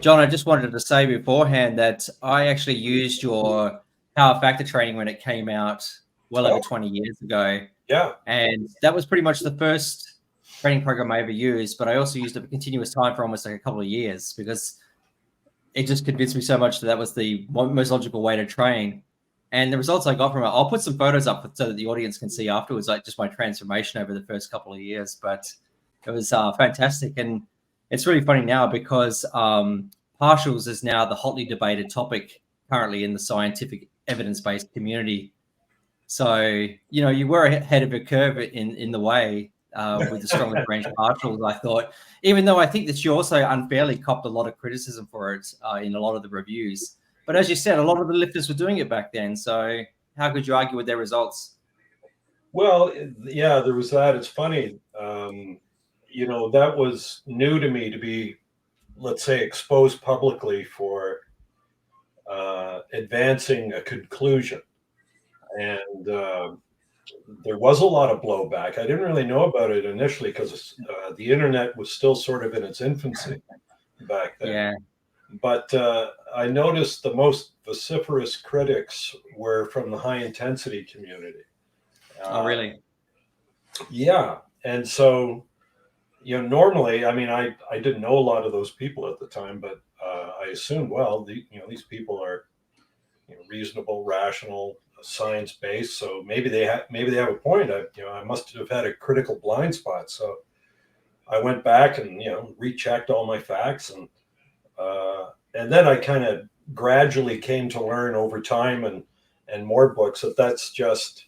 John, I just wanted to say beforehand that I actually used your Power Factor training when it came out well over 20 years ago. Yeah. And that was pretty much the first training program I ever used, but I also used it for continuous time for almost like a couple of years because it just convinced me so much that was the most logical way to train. And the results I got from it, I'll put some photos up so that the audience can see afterwards, like just my transformation over the first couple of years. But it was fantastic. And it's really funny now because partials is now the hotly debated topic currently in the scientific evidence-based community. So, you know, you were ahead of a curve in the way with the strongly branched partials, I thought, even though I think that you also unfairly copped a lot of criticism for it in a lot of the reviews. But as you said, a lot of the lifters were doing it back then. So how could you argue with their results? Well, yeah, there was that. It's funny. You know, that was new to me to be, let's say, exposed publicly for advancing a conclusion. And there was a lot of blowback. I didn't really know about it initially because the internet was still sort of in its infancy back then. Yeah. But I noticed the most vociferous critics were from the high intensity community. Oh, really? Yeah. And so, you know, normally, I mean, I didn't know a lot of those people at the time, but I assumed, well, these people are, you know, reasonable, rational, science-based. So maybe they have a point. I must have had a critical blind spot. So I went back and, you know, rechecked all my facts, and then I kind of gradually came to learn over time and more books that's just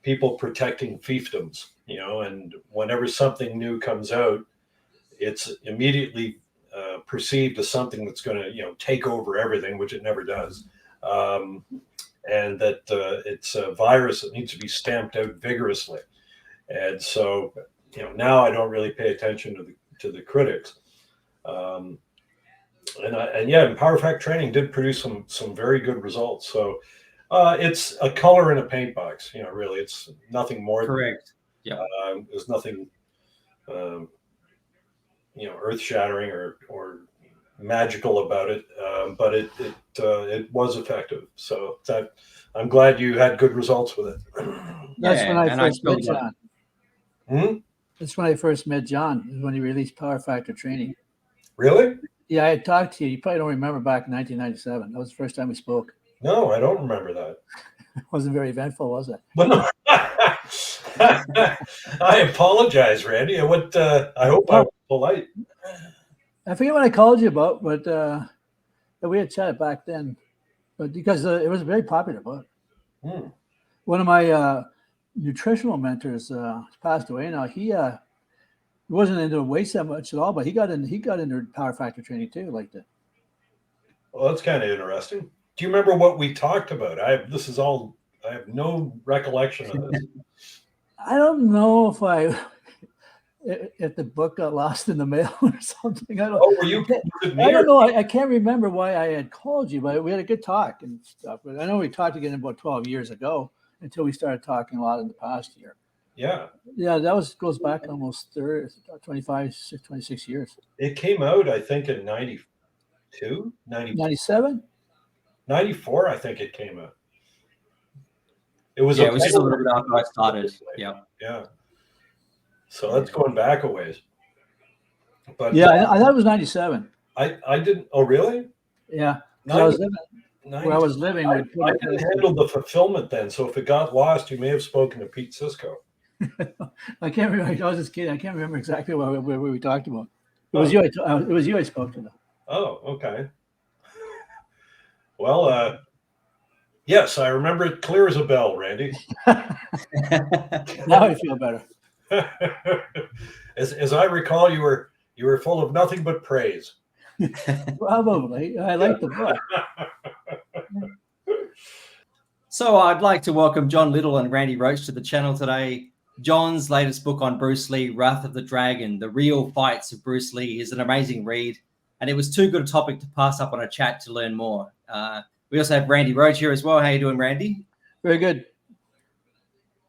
people protecting fiefdoms, you know, and whenever something new comes out, it's immediately perceived as something that's going to, you know, take over everything, which it never does. And that it's a virus that needs to be stamped out vigorously. And so, you know, now I don't really pay attention to the critics. And Power Fact training did produce some very good results. So it's a color in a paint box, you know, really. It's nothing more. Correct. Yeah. There's nothing, you know, earth-shattering or magical about it, but it was effective. So I'm glad you had good results with it. That's when I first met John. Hmm? That's when I first met John, when he released Power Factor training. Really? Yeah, I had talked to you. You probably don't remember back in 1997. That was the first time we spoke. No, I don't remember that. It wasn't very eventful, was it? But no. I apologize, Randy. I hope I was polite. I forget what I called you about, but we had chatted back then. But because it was a very popular book. One of my nutritional mentors passed away now. He wasn't into weights that much at all, but he got into Power Factor training too, like that. Well, that's kind of interesting. Do you remember what we talked about? I have no recollection of this. I don't know if the book got lost in the mail or something. I don't. Oh, were you? I don't know. I can't remember why I had called you, but we had a good talk and stuff. But I know we talked again about 12 years ago until we started talking a lot in the past year. Yeah. Yeah, that goes back almost 26 years. It came out, I think, in 92, 97? 94, I think it came out. It was it was just a little bit after I started. Yeah. Yeah. So that's going back a ways. But yeah, I thought it was 97. I didn't. Oh, really? Yeah. Where I was living. I didn't handle the fulfillment then. So if it got lost, you may have spoken to Pete Cisco. I can't remember. I was just kidding. I can't remember exactly what we talked about. It was you. It was you I spoke to. Oh, okay. Well, yes, I remember it clear as a bell, Randy. Now I feel better. As I recall, you were full of nothing but praise. Probably. I like the book. So I'd like to welcome John Little and Randy Roach to the channel today. John's latest book on Bruce Lee, Wrath of the Dragon, The Real Fights of Bruce Lee, is an amazing read. And it was too good a topic to pass up on a chat to learn more. We also have Randy Roach here as well. How you doing, Randy? Very good.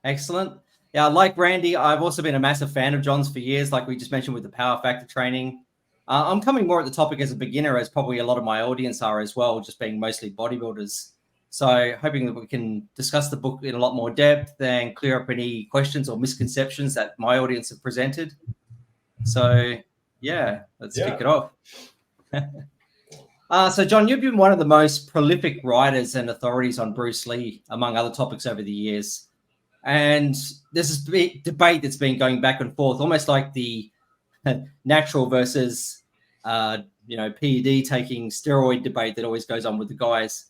Excellent. Yeah, like Randy, I've also been a massive fan of John's for years, like we just mentioned with the Power Factor training. I'm coming more at the topic as a beginner, as probably a lot of my audience are as well, just being mostly bodybuilders. So hoping that we can discuss the book in a lot more depth and clear up any questions or misconceptions that my audience have presented. So yeah, let's kick it off. So John, you've been one of the most prolific writers and authorities on Bruce Lee, among other topics over the years. And there's this big debate that's been going back and forth, almost like the natural versus, PED taking steroid debate that always goes on with the guys.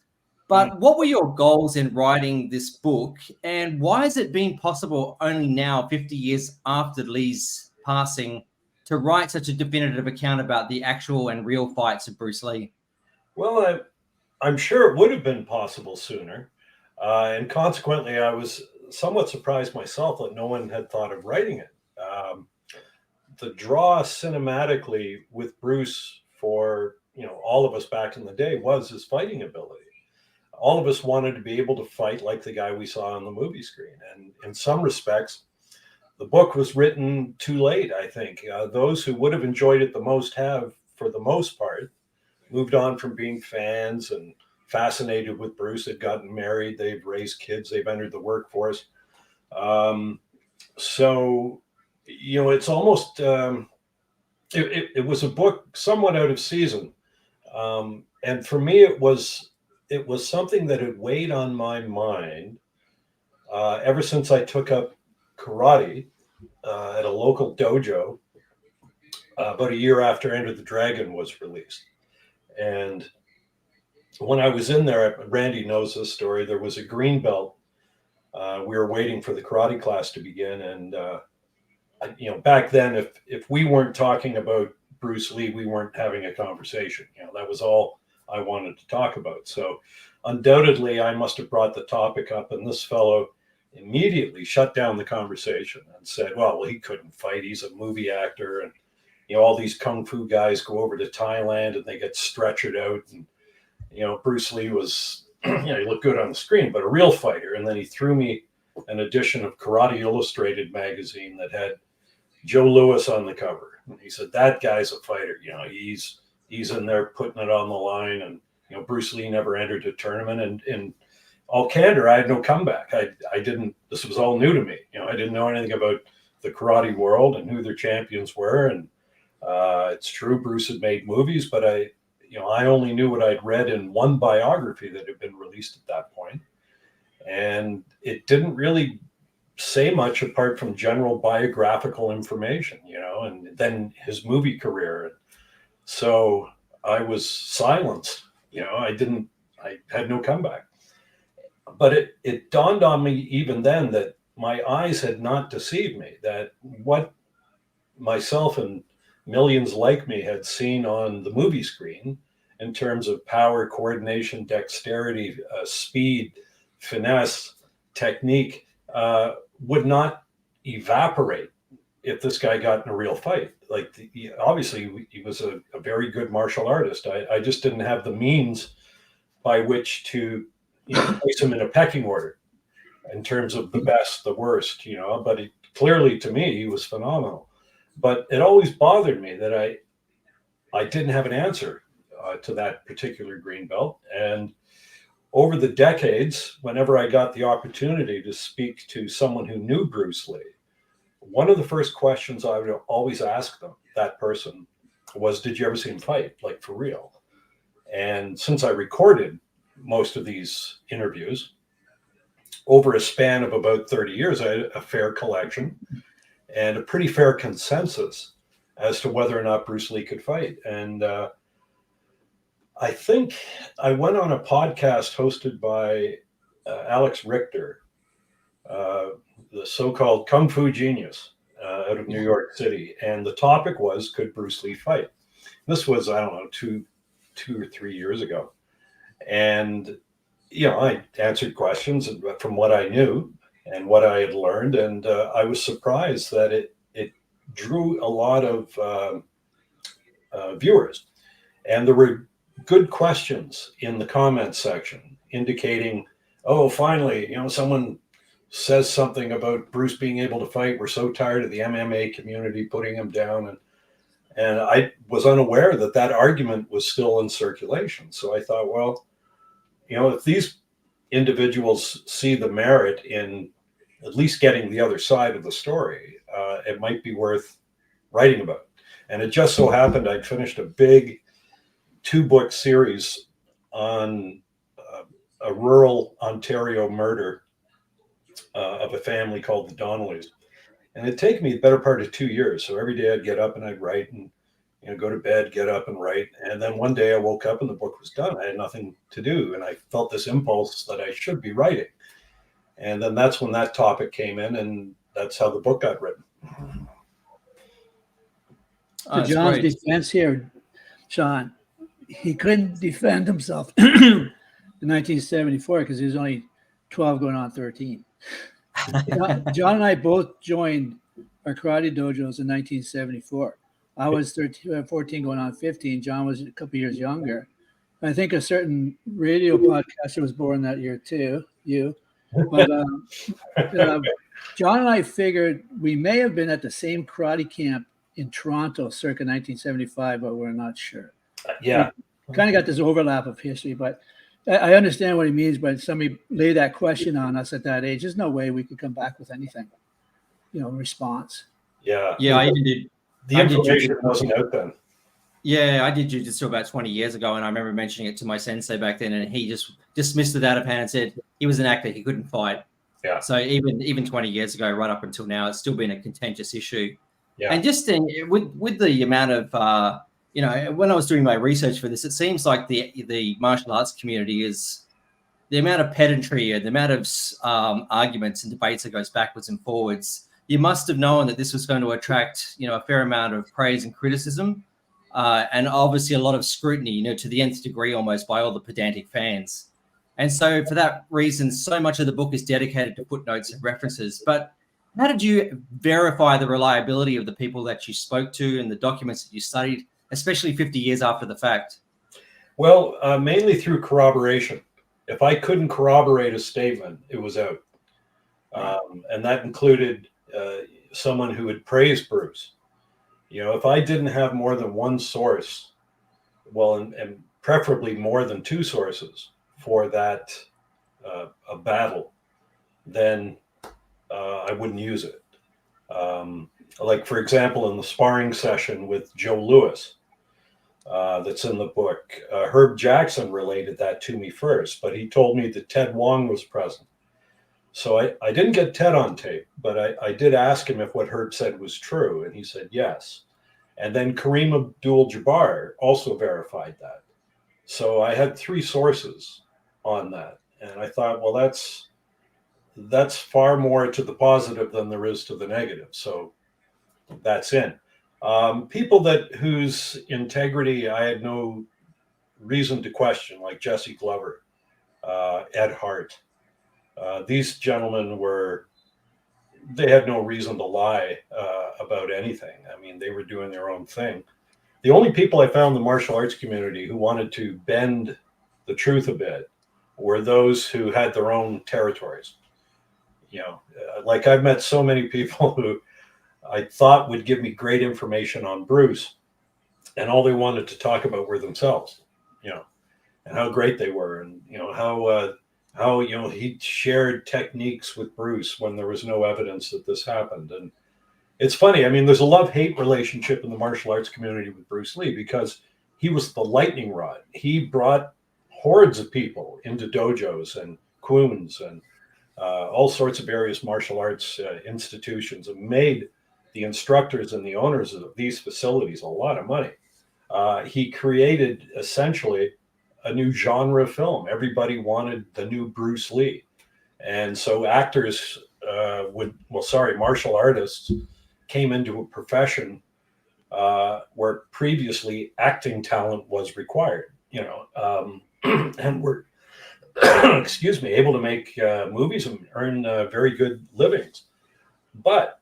But what were your goals in writing this book, and why has it been possible only now, 50 years after Lee's passing, to write such a definitive account about the actual and real fights of Bruce Lee? Well, I'm sure it would have been possible sooner. And consequently, I was somewhat surprised myself that no one had thought of writing it. The draw cinematically with Bruce for, all of us back in the day was his fighting ability. All of us wanted to be able to fight like the guy we saw on the movie screen. And in some respects, the book was written too late, I think. Those who would have enjoyed it the most have, for the most part, moved on from being fans and fascinated with Bruce. They've gotten married, they've raised kids, they've entered the workforce. So, it's almost, it was a book somewhat out of season. And for me, it was something that had weighed on my mind ever since I took up karate at a local dojo about a year after Enter the Dragon was released. And when I was in there, Randy knows this story, there was a green belt. We were waiting for the karate class to begin. And, back then, if we weren't talking about Bruce Lee, we weren't having a conversation. That was all I wanted to talk about. So undoubtedly, I must have brought the topic up, and this fellow immediately shut down the conversation and said, well, he couldn't fight. He's a movie actor. And, all these kung fu guys go over to Thailand and they get stretchered out. And, Bruce Lee was, he looked good on the screen, but a real fighter. And then he threw me an edition of Karate Illustrated magazine that had Joe Louis on the cover. And he said, that guy's a fighter. He's in there putting it on the line. And, Bruce Lee never entered a tournament. And in all candor, I had no comeback. I didn't, this was all new to me. I didn't know anything about the karate world and who their champions were. And it's true, Bruce had made movies, but I only knew what I'd read in one biography that had been released at that point. And it didn't really say much apart from general biographical information, and then his movie career. So I was silenced, I had no comeback. But it dawned on me even then that my eyes had not deceived me, that what myself and millions like me had seen on the movie screen in terms of power, coordination, dexterity, speed, finesse, technique, would not evaporate if this guy got in a real fight. Like, obviously, he was a very good martial artist. I just didn't have the means by which to place him in a pecking order in terms of the best, the worst, but clearly to me, he was phenomenal. But it always bothered me that I didn't have an answer to that particular green belt. And over the decades, whenever I got the opportunity to speak to someone who knew Bruce Lee, one of the first questions I would always ask them, that person, was, did you ever see him fight, like for real? And since I recorded most of these interviews over a span of about 30 years, I had a fair collection and a pretty fair consensus as to whether or not Bruce Lee could fight. And I think I went on a podcast hosted by Alex Richter, the so-called Kung Fu genius out of New York City. And the topic was, could Bruce Lee fight? This was, I don't know, two or 3 years ago. And, I answered questions from what I knew and what I had learned. And I was surprised that it drew a lot of viewers. And there were good questions in the comments section indicating, oh, finally, someone says something about Bruce being able to fight. We're so tired of the MMA community putting him down. And I was unaware that that argument was still in circulation. So I thought, well, if these individuals see the merit in at least getting the other side of the story, it might be worth writing about. And it just so happened I'd finished a big 2-book series on a rural Ontario murder of a family called the Donnellys. And it'd take me the better part of 2 years. So every day I'd get up and I'd write, and go to bed, get up and write. And then one day I woke up and the book was done. I had nothing to do. And I felt this impulse that I should be writing. And then that's when that topic came in, and that's how the book got written. To John's defense here, Sean, he couldn't defend himself in 1974 because he was only 12 going on 13. John and I both joined our karate dojos in 1974. I was 14 going on 15. John was a couple years younger. I think a certain radio podcaster was born that year too, you. But John and I figured we may have been at the same karate camp in Toronto circa 1975, but we're not sure. Yeah. We kind of got this overlap of history, but I understand what he means. But somebody laid that question on us at that age. There's no way we could come back with anything, in response. Yeah. Yeah, I even did. The information wasn't out then. Yeah, I did jiu-jitsu about 20 years ago, and I remember mentioning it to my sensei back then, and he just dismissed it out of hand and said he was an actor, he couldn't fight. Yeah. So even 20 years ago, right up until now, it's still been a contentious issue. Yeah. And just with the amount of when I was doing my research for this, it seems like the martial arts community is the amount of pedantry and the amount of arguments and debates that goes backwards and forwards. You must have known that this was going to attract a fair amount of praise and criticism. And obviously a lot of scrutiny, to the nth degree almost by all the pedantic fans. And so for that reason, so much of the book is dedicated to footnotes and references. But how did you verify the reliability of the people that you spoke to and the documents that you studied, especially 50 years after the fact? Well, mainly through corroboration. If I couldn't corroborate a statement, it was out. And that included someone who had praised Bruce. If I didn't have more than one source, and preferably more than two sources for that a battle, then I wouldn't use it. Like, for example, in the sparring session with Joe Louis, that's in the book, Herb Jackson related that to me first, but he told me that Ted Wong was present. So I didn't get Ted on tape, but I did ask him if what Herb said was true, and he said yes. And then Kareem Abdul-Jabbar also verified that. So I had 3 sources on that, and I thought, well, that's far more to the positive than there is to the negative. So that's in. People whose integrity I had no reason to question, like Jesse Glover, Ed Hart. These gentlemen they had no reason to lie about anything. I mean, they were doing their own thing. The only people I found in the martial arts community who wanted to bend the truth a bit were those who had their own territories. Like I've met so many people who I thought would give me great information on Bruce, and all they wanted to talk about were themselves, and how great they were, and how he shared techniques with Bruce when there was no evidence that this happened. And it's funny. I mean, there's a love-hate relationship in the martial arts community with Bruce Lee because he was the lightning rod. He brought hordes of people into dojos and quoons and all sorts of various martial arts institutions, and made the instructors and the owners of these facilities a lot of money. He created essentially a new genre of film. Everybody wanted the new Bruce Lee. And so actors martial artists came into a profession where previously acting talent was required, and were, able to make movies and earn very good livings. But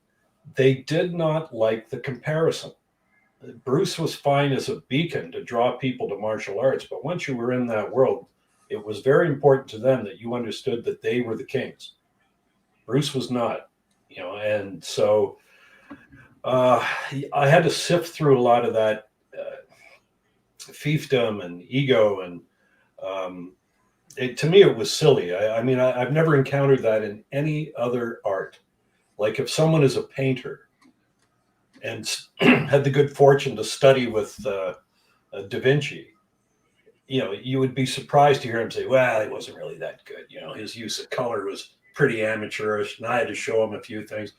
they did not like the comparison. Bruce was fine as a beacon to draw people to martial arts, but once you were in that world, it was very important to them that you understood that they were the kings. Bruce was not, and so I had to sift through a lot of that fiefdom and ego, and to me it was silly. I mean, I've never encountered that in any other art. Like if someone is a painter and had the good fortune to study with Da Vinci, you would be surprised to hear him say, well, he wasn't really that good. His use of color was pretty amateurish, and I had to show him a few things.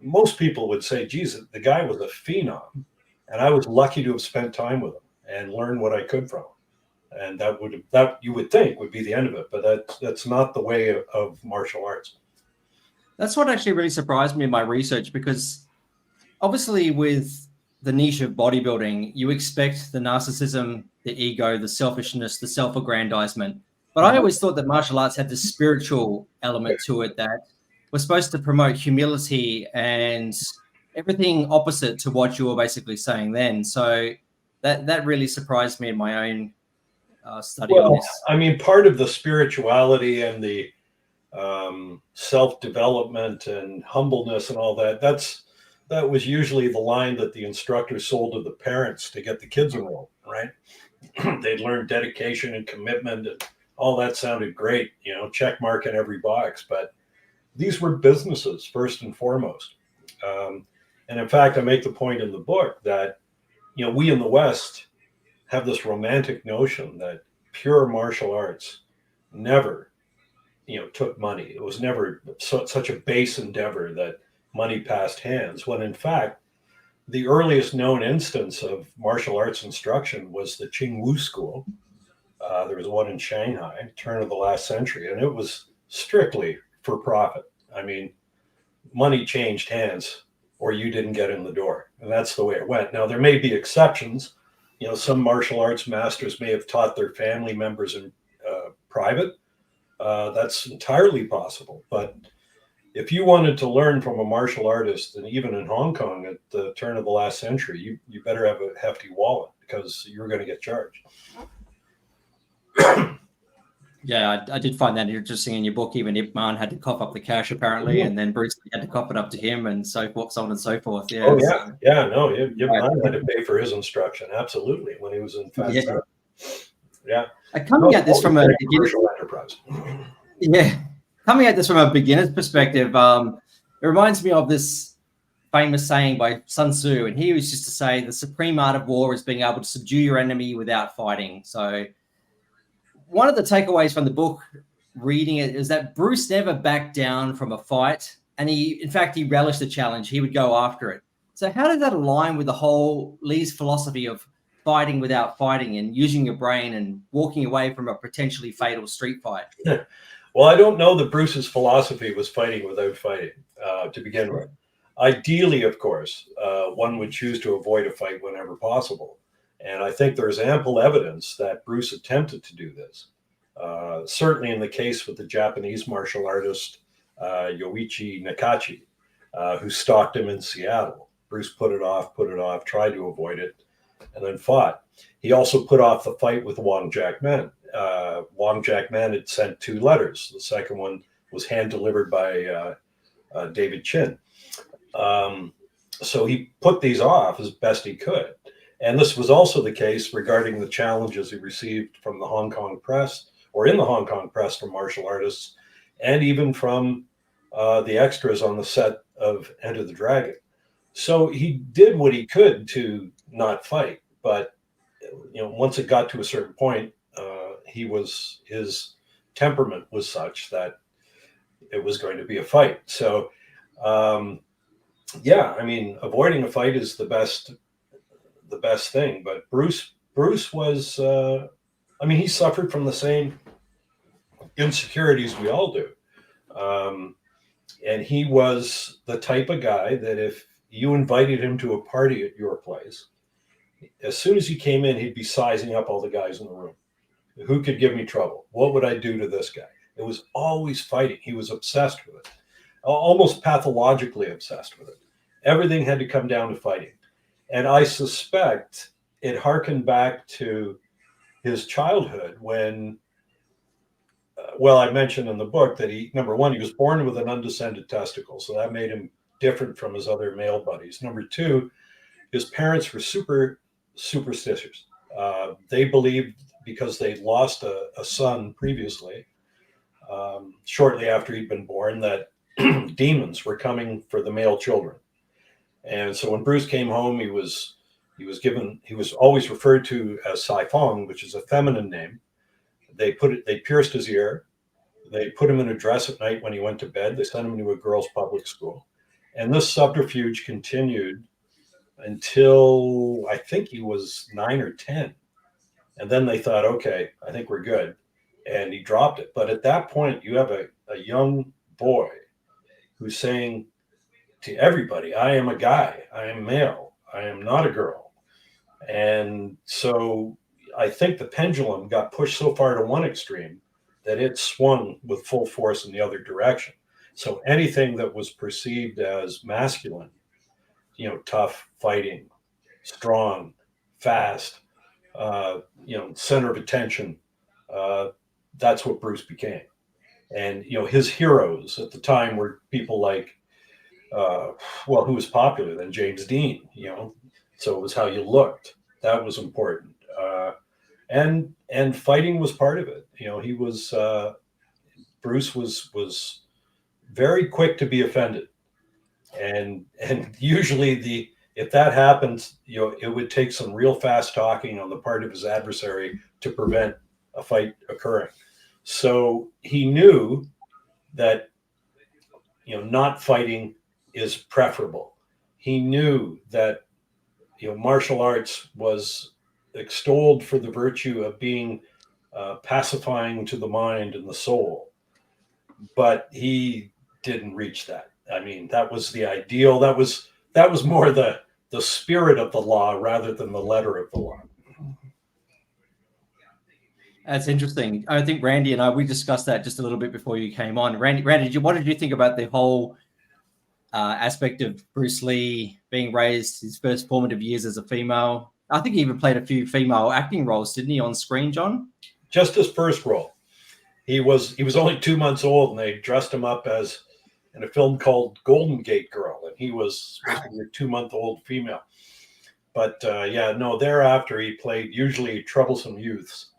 Most people would say, geez, the guy was a phenom, and I was lucky to have spent time with him and learned what I could from him. And that you would think would be the end of it, but that's not the way of martial arts. That's what actually really surprised me in my research, because obviously with the niche of bodybuilding, you expect the narcissism, the ego, the selfishness, the self-aggrandizement. But I always thought that martial arts had the spiritual element to it that was supposed to promote humility and everything opposite to what you were basically saying then. So that really surprised me in my own study on this. I mean, part of the spirituality and the self-development and humbleness and all that was usually the line that the instructor sold to the parents to get the kids enrolled, right? They'd learn dedication and commitment, and all that sounded great, check mark in every box. But these were businesses first and foremost. And in fact, I make the point in the book that, we in the West have this romantic notion that pure martial arts never, took money. It was never such a base endeavor that money passed hands, when in fact, the earliest known instance of martial arts instruction was the Qing Wu School. There was one in Shanghai, turn of the last century, and it was strictly for profit. I mean, money changed hands or you didn't get in the door. And that's the way it went. Now, there may be exceptions. Some martial arts masters may have taught their family members in private. That's entirely possible. But if you wanted to learn from a martial artist, and even in Hong Kong at the turn of the last century, you better have a hefty wallet, because you're going to get charged. Yeah, I did find that interesting in your book. Even Ip Man had to cough up the cash apparently, and then Bruce Lee had to cough it up to him, and so forth, so on and so forth. Yeah. Oh yeah, yeah. No, Ip Man had to pay for his instruction, absolutely, when he was in Fat Star. Yeah. Coming at this from a commercial enterprise. Yeah, coming at this from a beginner's perspective, it reminds me of this famous saying by Sun Tzu, and he used just to say, the supreme art of war is being able to subdue your enemy without fighting. So one of the takeaways from the book, reading it, is that Bruce never backed down from a fight, and he relished the challenge. He would go after it. So how did that align with the whole Lee's philosophy of fighting without fighting and using your brain and walking away from a potentially fatal street fight? Well, I don't know that Bruce's philosophy was fighting without fighting to begin with. Ideally, of course, one would choose to avoid a fight whenever possible. And I think there's ample evidence that Bruce attempted to do this. Certainly in the case with the Japanese martial artist Yoichi Nakachi, who stalked him in Seattle. Bruce put it off, tried to avoid it, and then fought. He also put off the fight with Wong Jack Man. Wong Jack Man had sent 2 letters. The second one was hand-delivered by David Chin. So he put these off as best he could. And this was also the case regarding the challenges he received from the Hong Kong press, or in the Hong Kong press, from martial artists, and even from the extras on the set of Enter the Dragon. So he did what he could to not fight, but once it got to a certain point, his temperament was such that it was going to be a fight. So yeah, I mean, avoiding a fight is the best thing. But Bruce was, he suffered from the same insecurities we all do. And he was the type of guy that if you invited him to a party at your place, as soon as he came in, he'd be sizing up all the guys in the room. Who could give me trouble? What would I do to this guy? It was always fighting. He was obsessed with it, almost pathologically obsessed with it. Everything had to come down to fighting. And I suspect it harkened back to his childhood when, I mentioned in the book that number one, he was born with an undescended testicle. So that made him different from his other male buddies. Number two, his parents were super superstitious. They believed, because they lost a son previously, shortly after he'd been born, that demons were coming for the male children. And so when Bruce came home, he was always referred to as Sai Fong, which is a feminine name. They pierced his ear. They put him in a dress at night when he went to bed. They sent him to a girls' public school. And this subterfuge continued until I think he was 9 or 10. And then they thought, okay, I think we're good. And he dropped it. But at that point, you have a young boy who's saying to everybody, I am a guy, I am male, I am not a girl. And so I think the pendulum got pushed so far to one extreme that it swung with full force in the other direction. So anything that was perceived as masculine, tough, fighting, strong, fast, center of attention, that's what Bruce became. And, his heroes at the time were people like, who was popular then? James Dean, so it was how you looked. That was important. And fighting was part of it. He was, Bruce was very quick to be offended. And usually if that happens, it would take some real fast talking on the part of his adversary to prevent a fight occurring. So he knew that, not fighting is preferable. He knew that, martial arts was extolled for the virtue of being pacifying to the mind and the soul, but he didn't reach that. I mean, that was the ideal. That was more the spirit of the law rather than the letter of the law. That's interesting. I think Randy and we discussed that just a little bit before you came on. Randy, what did you think about the whole aspect of Bruce Lee being raised his first formative years as a female? I think he even played a few female acting roles, didn't he, on screen, John? Just his first role. He was only 2 months old, and they dressed him up as in a film called Golden Gate Girl, and he was supposed to be a 2-month-old female. But thereafter he played usually troublesome youths.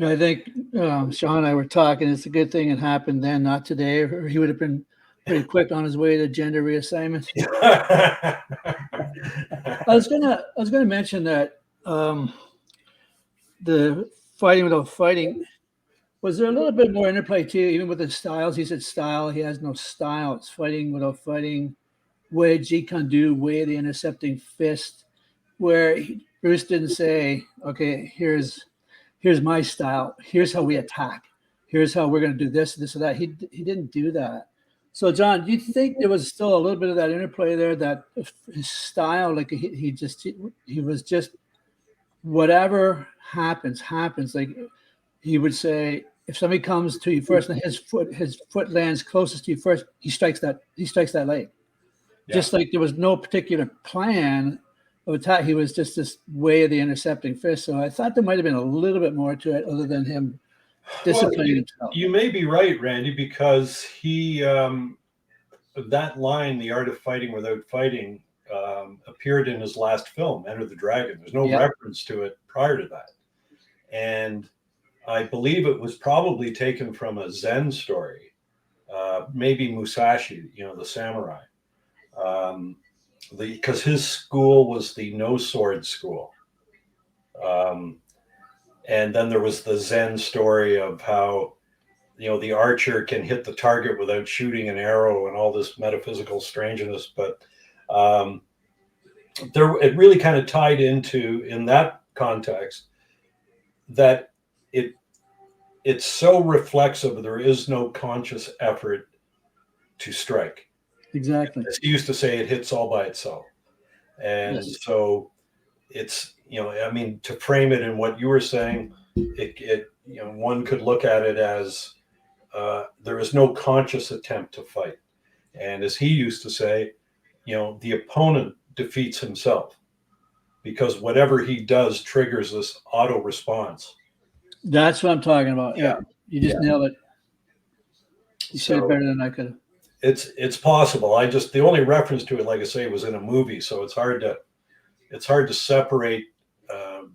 I think Sean and I were talking. It's a good thing it happened then, not today, or he would have been pretty quick on his way to gender reassignment. I was gonna mention that the fighting without fighting, was there a little bit more interplay too, even with the styles? He said style. He has no style. It's fighting without fighting. Way Jeet Kune Do, way the intercepting fist, where Bruce didn't say, okay, here's my style. Here's how we attack. Here's how we're going to do this, or that. He didn't do that. So, John, do you think there was still a little bit of that interplay there, that his style, like he was just whatever happens. Like he would say, if somebody comes to you first and his foot lands closest to you first, he strikes that leg. Yeah. Just like there was no particular plan of attack. He was just this way of the intercepting fist. So I thought there might have been a little bit more to it other than him disciplining himself. You may be right, Randy, because he that line, "The Art of Fighting Without Fighting," appeared in his last film, Enter the Dragon. There's no reference to it prior to that. And I believe it was probably taken from a Zen story, maybe Musashi, the samurai. Because his school was the no sword school. And then there was the Zen story of how, the archer can hit the target without shooting an arrow and all this metaphysical strangeness. But it really kind of tied into, in that context, that it's so reflexive. There is no conscious effort to strike. Exactly. As he used to say, it hits all by itself. And so it's, to frame it in what you were saying, one could look at it as there is no conscious attempt to fight. And as he used to say, the opponent defeats himself, because whatever he does triggers this auto response. That's what I'm talking about. Yeah. You just nailed it. You said it better than I could have. It's possible. The only reference to it, like I say, was in a movie, so it's hard to separate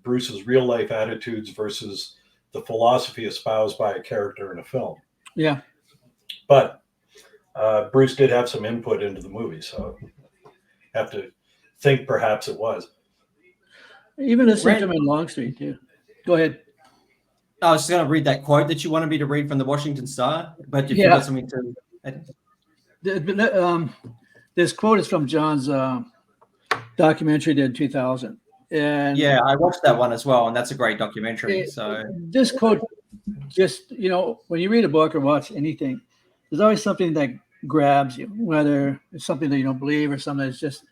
Bruce's real life attitudes versus the philosophy espoused by a character in a film. Yeah. But Bruce did have some input into the movie, so have to think perhaps it was. Even a symptom in Longstreet too. Go ahead. I was just going to read that quote that you wanted me to read from the Washington Star, but if you've got something to. This quote is from John's documentary did in 2000. And yeah, I watched that one as well, and that's a great documentary. So this quote, just, when you read a book or watch anything, there's always something that grabs you, whether it's something that you don't believe or something that's just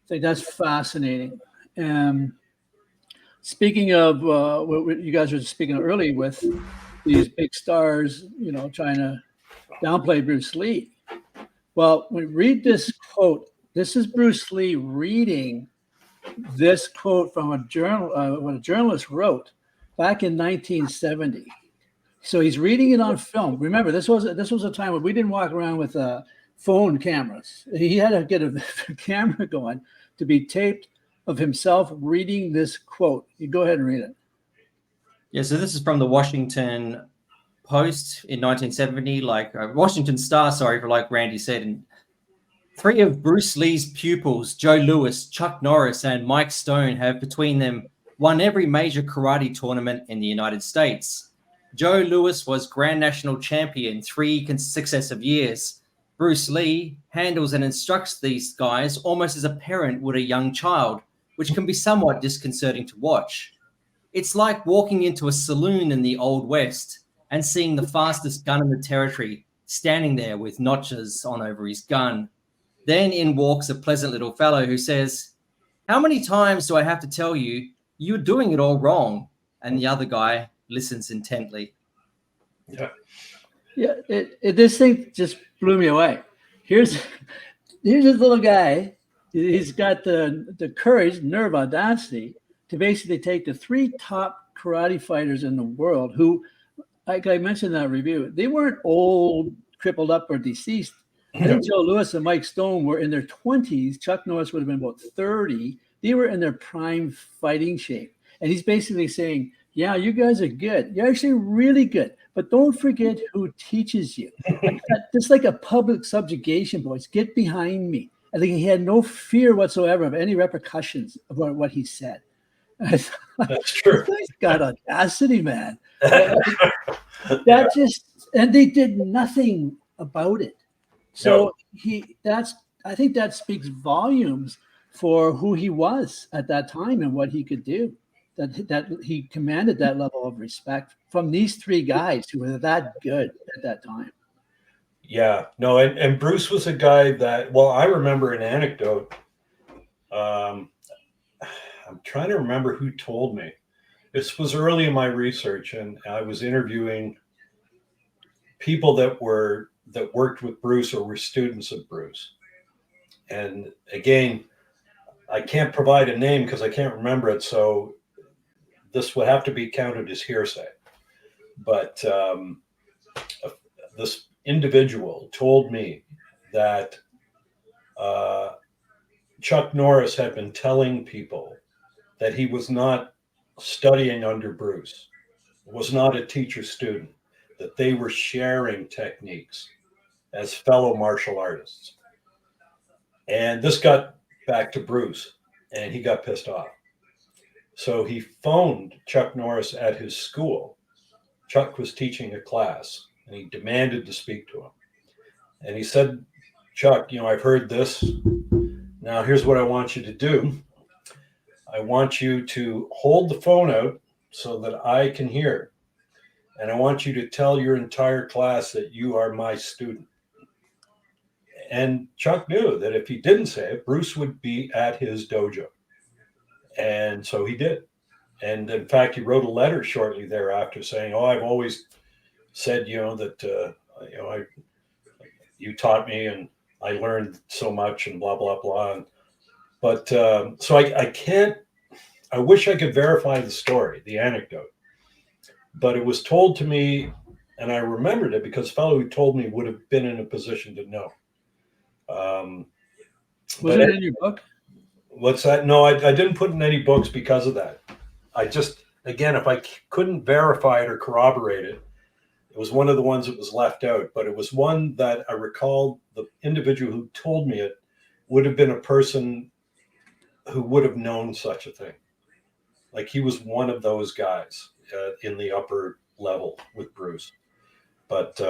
like, that's fascinating. And speaking of what you guys were speaking of earlier with these big stars, trying to downplay Bruce Lee. Well, when we read this quote, this is Bruce Lee reading this quote from a journal, what a journalist wrote back in 1970. So he's reading it on film. Remember, this was a time when we didn't walk around with phone cameras. He had to get a camera going to be taped of himself reading this quote. You go ahead and read it. Yeah, so this is from the Washington Post in 1970, Washington Star, for like Randy said. And 3 of Bruce Lee's pupils, Joe Louis, Chuck Norris, and Mike Stone, have between them won every major karate tournament in the United States. Joe Louis was Grand National Champion 3 successive years. Bruce Lee handles and instructs these guys almost as a parent would a young child, which can be somewhat disconcerting to watch. It's like walking into a saloon in the Old West and seeing the fastest gun in the territory standing there with notches on over his gun. Then in walks a pleasant little fellow who says, "How many times do I have to tell you, you're doing it all wrong?" And the other guy listens intently. Yeah. Yeah, this thing just blew me away. Here's this little guy. He's got the courage, nerve, audacity to basically take the 3 top karate fighters in the world who, like I mentioned in that review, they weren't old, crippled up, or deceased. I think Joe Louis and Mike Stone were in their 20s. Chuck Norris would have been about 30. They were in their prime fighting shape. And he's basically saying, yeah, you guys are good. You're actually really good. But don't forget who teaches you. Just like a public subjugation, boys. Get behind me. I think he had no fear whatsoever of any repercussions about what he said. That's true. He's got audacity, man. And they did nothing about it. So I think that speaks volumes for who he was at that time and what he could do. That he commanded that level of respect from these 3 guys who were that good at that time. Yeah, no, and Bruce was a guy that, well, I remember an anecdote. I'm trying to remember who told me. This was early in my research, and I was interviewing people that worked with Bruce or were students of Bruce. And again, I can't provide a name because I can't remember it, so this would have to be counted as hearsay. But this individual told me that Chuck Norris had been telling people that he was not studying under Bruce, was not a teacher student, that they were sharing techniques as fellow martial artists. And this got back to Bruce, and he got pissed off. So he phoned Chuck Norris at his school. Chuck was teaching a class, and he demanded to speak to him. And he said, "Chuck, I've heard this. Now here's what I want you to do. I want you to hold the phone out so that I can hear. And I want you to tell your entire class that you are my student." And Chuck knew that if he didn't say it, Bruce would be at his dojo. And so he did. And in fact, he wrote a letter shortly thereafter saying, "Oh, I've always said, that, you taught me and I learned so much and blah, blah, blah." But so I wish I could verify the story, the anecdote, but it was told to me and I remembered it because the fellow who told me would have been in a position to know. Was it in your book? What's that? No, I didn't put in any books because of that. I just, again, if I couldn't verify it or corroborate it, it was one of the ones that was left out. But it was one that I recall the individual who told me it would have been a person who would have known such a thing. Like he was one of those guys in the upper level with Bruce. But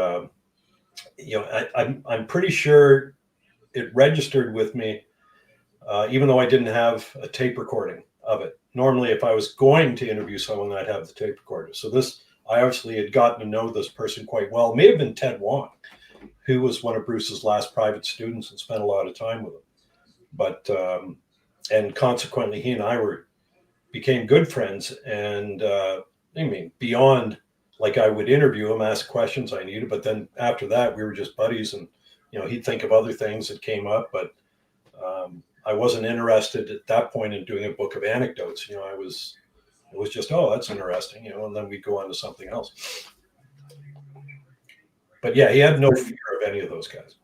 I'm pretty sure it registered with me, even though I didn't have a tape recording of it. Normally, if I was going to interview someone, I'd have the tape recorder. So I obviously had gotten to know this person quite well. It may have been Ted Wong, who was one of Bruce's last private students and spent a lot of time with him. But and consequently, he and I became good friends. And beyond, like, I would interview him, ask questions I needed, but then after that, we were just buddies, and he'd think of other things that came up. But I wasn't interested at that point in doing a book of anecdotes. It was just, oh, that's interesting, and then we'd go on to something else. But yeah, he had no fear of any of those guys.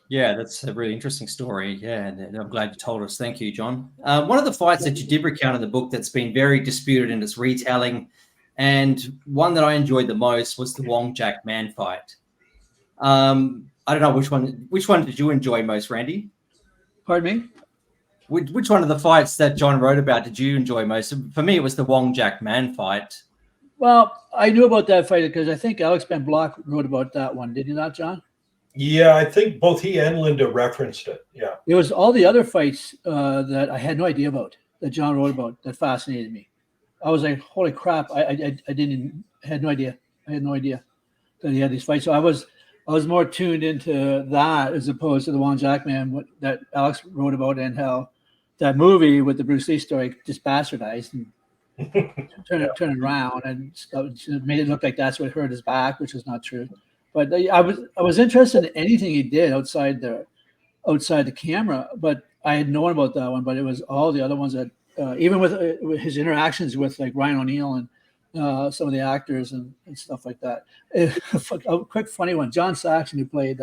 Yeah, that's a really interesting story. Yeah, and I'm glad you told us. Thank you, John. One of the fights that you did recount in the book that's been very disputed in its retelling, and one that I enjoyed the most was the Wong Jack Man fight. I don't know which one did you enjoy most, Randy? Pardon me? Which one of the fights that John wrote about did you enjoy most? For me, it was the Wong Jack Man fight. Well, I knew about that fight because I think Alex Ben Block wrote about that one. Did you not, John? Yeah, I think both he and Linda referenced it. Yeah. It was all the other fights that I had no idea about, that John wrote about, that fascinated me. I was like, holy crap. I had no idea. I had no idea that he had these fights. So I was more tuned into that as opposed to the Wong Jack Man that Alex wrote about, and how that movie with the Bruce Lee story just bastardized and turned it around and made it look like that's what hurt his back, which is not true. But I was interested in anything he did outside the camera, but I had known about that one. But it was all the other ones that, even with his interactions with like Ryan O'Neal and some of the actors and stuff like that. A quick funny one: John Saxon, who played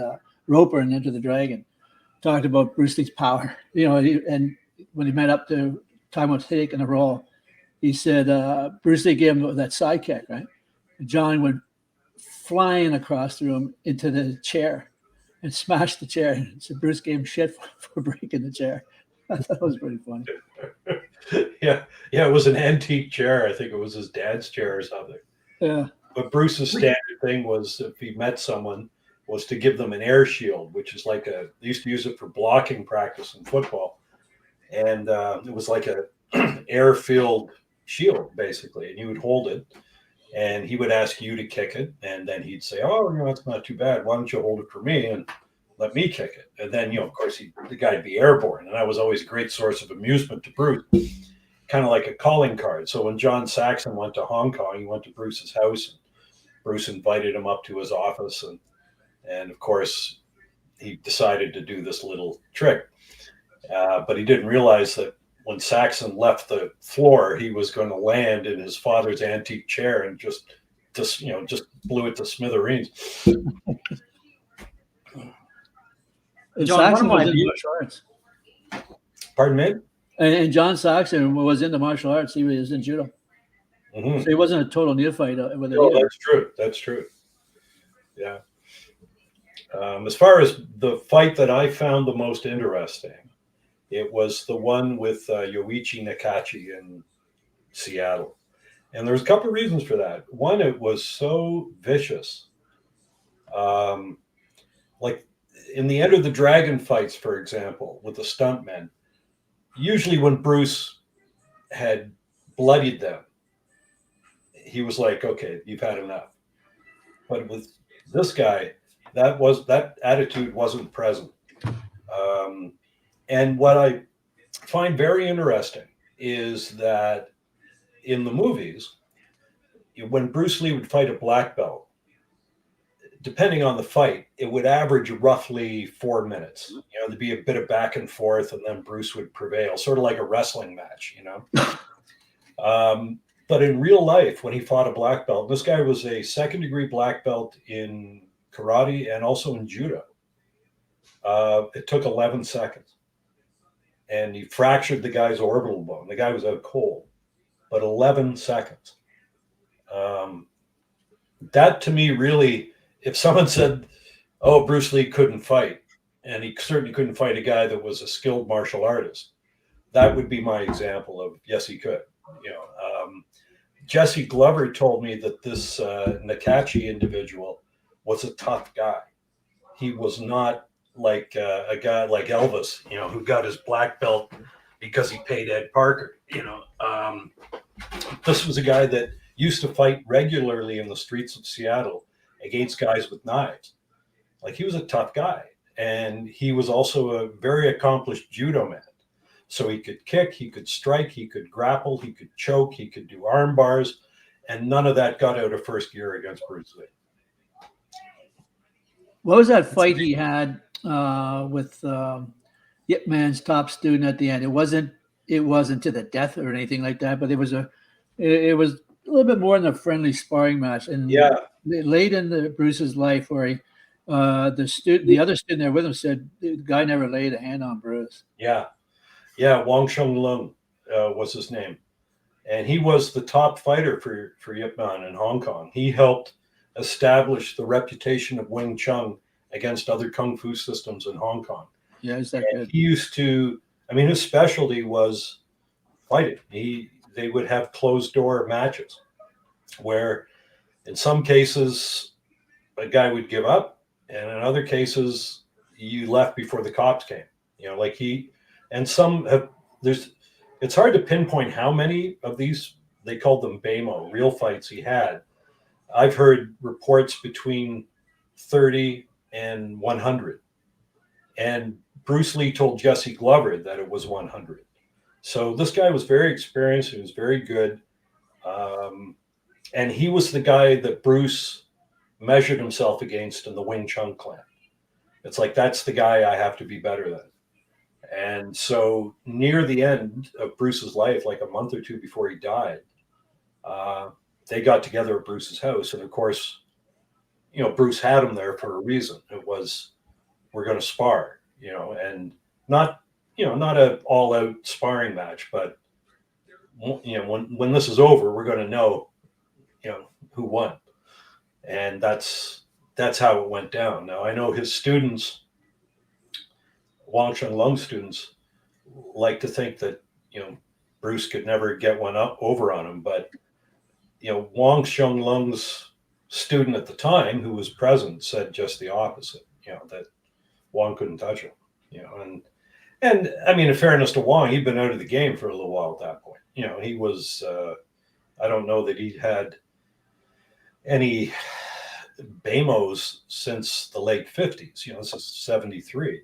Roper in Enter the Dragon, talked about Bruce Lee's power. And when he met up to time of taking the role, he said Bruce Lee gave him that sidekick, right? John went flying across the room into the chair and smashed the chair. So Bruce gave him shit for breaking the chair. That was pretty funny. Yeah, it was an antique chair. I think it was his dad's chair or something. Yeah. But Bruce's standard thing was, if he met someone, was to give them an air shield, which is like they used to use it for blocking practice in football. And it was like a air-filled shield, basically. And you would hold it, and he would ask you to kick it. And then he'd say, oh, that's not too bad. Why don't you hold it for me and let me kick it? And then, of course, the guy'd be airborne. And that was always a great source of amusement to Bruce, kind of like a calling card. So when John Saxon went to Hong Kong, he went to Bruce's house, and Bruce invited him up to his office. And of course, he decided to do this little trick. But he didn't realize that when Saxon left the floor, he was going to land in his father's antique chair and just blew it to smithereens. John, Saxon was in martial arts. Pardon me? And John Saxon was into martial arts. He was in judo. Mm-hmm. So he wasn't a total neophyte with it. No, that's true. That's true. Yeah. As far as the fight that I found the most interesting, it was the one with Yoichi Nakachi in Seattle. And there's a couple of reasons for that. One, it was so vicious. Like in the Enter the Dragon fights, for example, with the stuntmen, usually when Bruce had bloodied them, he was like, okay, you've had enough. But with this guy, that attitude wasn't present. And what I find very interesting is that in the movies, when Bruce Lee would fight a black belt, depending on the fight, it would average roughly 4 minutes. There'd be a bit of back and forth, and then Bruce would prevail, sort of like a wrestling match, But in real life, when he fought a black belt, this guy was a second-degree black belt in karate and also in judo. It took 11 seconds. And he fractured the guy's orbital bone. The guy was out cold, but 11 seconds. That to me really, if someone said, oh, Bruce Lee couldn't fight, and he certainly couldn't fight a guy that was a skilled martial artist, that would be my example of, yes, he could. Jesse Glover told me that this Nakachi individual was a tough guy. He was not like a guy like Elvis, who got his black belt because he paid Ed Parker. This was a guy that used to fight regularly in the streets of Seattle against guys with knives. Like, he was a tough guy. And he was also a very accomplished judo man. So he could kick, he could strike, he could grapple, he could choke, he could do arm bars. And none of that got out of first gear against Bruce Lee. What was that fight he had with Yip Man's top student at the end? It wasn't to the death or anything like that, but it was a little bit more than a friendly sparring match. And late in Bruce's life, where the other student there with him said the guy never laid a hand on Bruce. Yeah, Wong Shong L was his name, and he was the top fighter for Yip Man in Hong Kong. He helped establish the reputation of Wing Chun against other kung fu systems in Hong Kong. Yeah, is that good? He used to, his specialty was fighting. They would have closed door matches where in some cases a guy would give up, and in other cases you left before the cops came. It's hard to pinpoint how many of these, they called them BAMO, real fights he had. I've heard reports between 30 and 100. And Bruce Lee told Jesse Glover that it was 100. So this guy was very experienced. He was very good. And he was the guy that Bruce measured himself against in the Wing Chun clan. It's like, that's the guy I have to be better than. And so near the end of Bruce's life, like a month or two before he died, they got together at Bruce's house. And of course, Bruce had him there for a reason. It was, we're going to spar, and not an all out sparring match, but when this is over, we're going to know, who won. And that's how it went down. Now, I know his students, Wong Shong L students, like to think that, Bruce could never get one over on him, but Wong Shong Lung's student at the time, who was present, said just the opposite. That Wong couldn't touch him. And in fairness to Wong, he'd been out of the game for a little while at that point. He was. I don't know that he'd had any BAMOs since the late 50s. This is 73,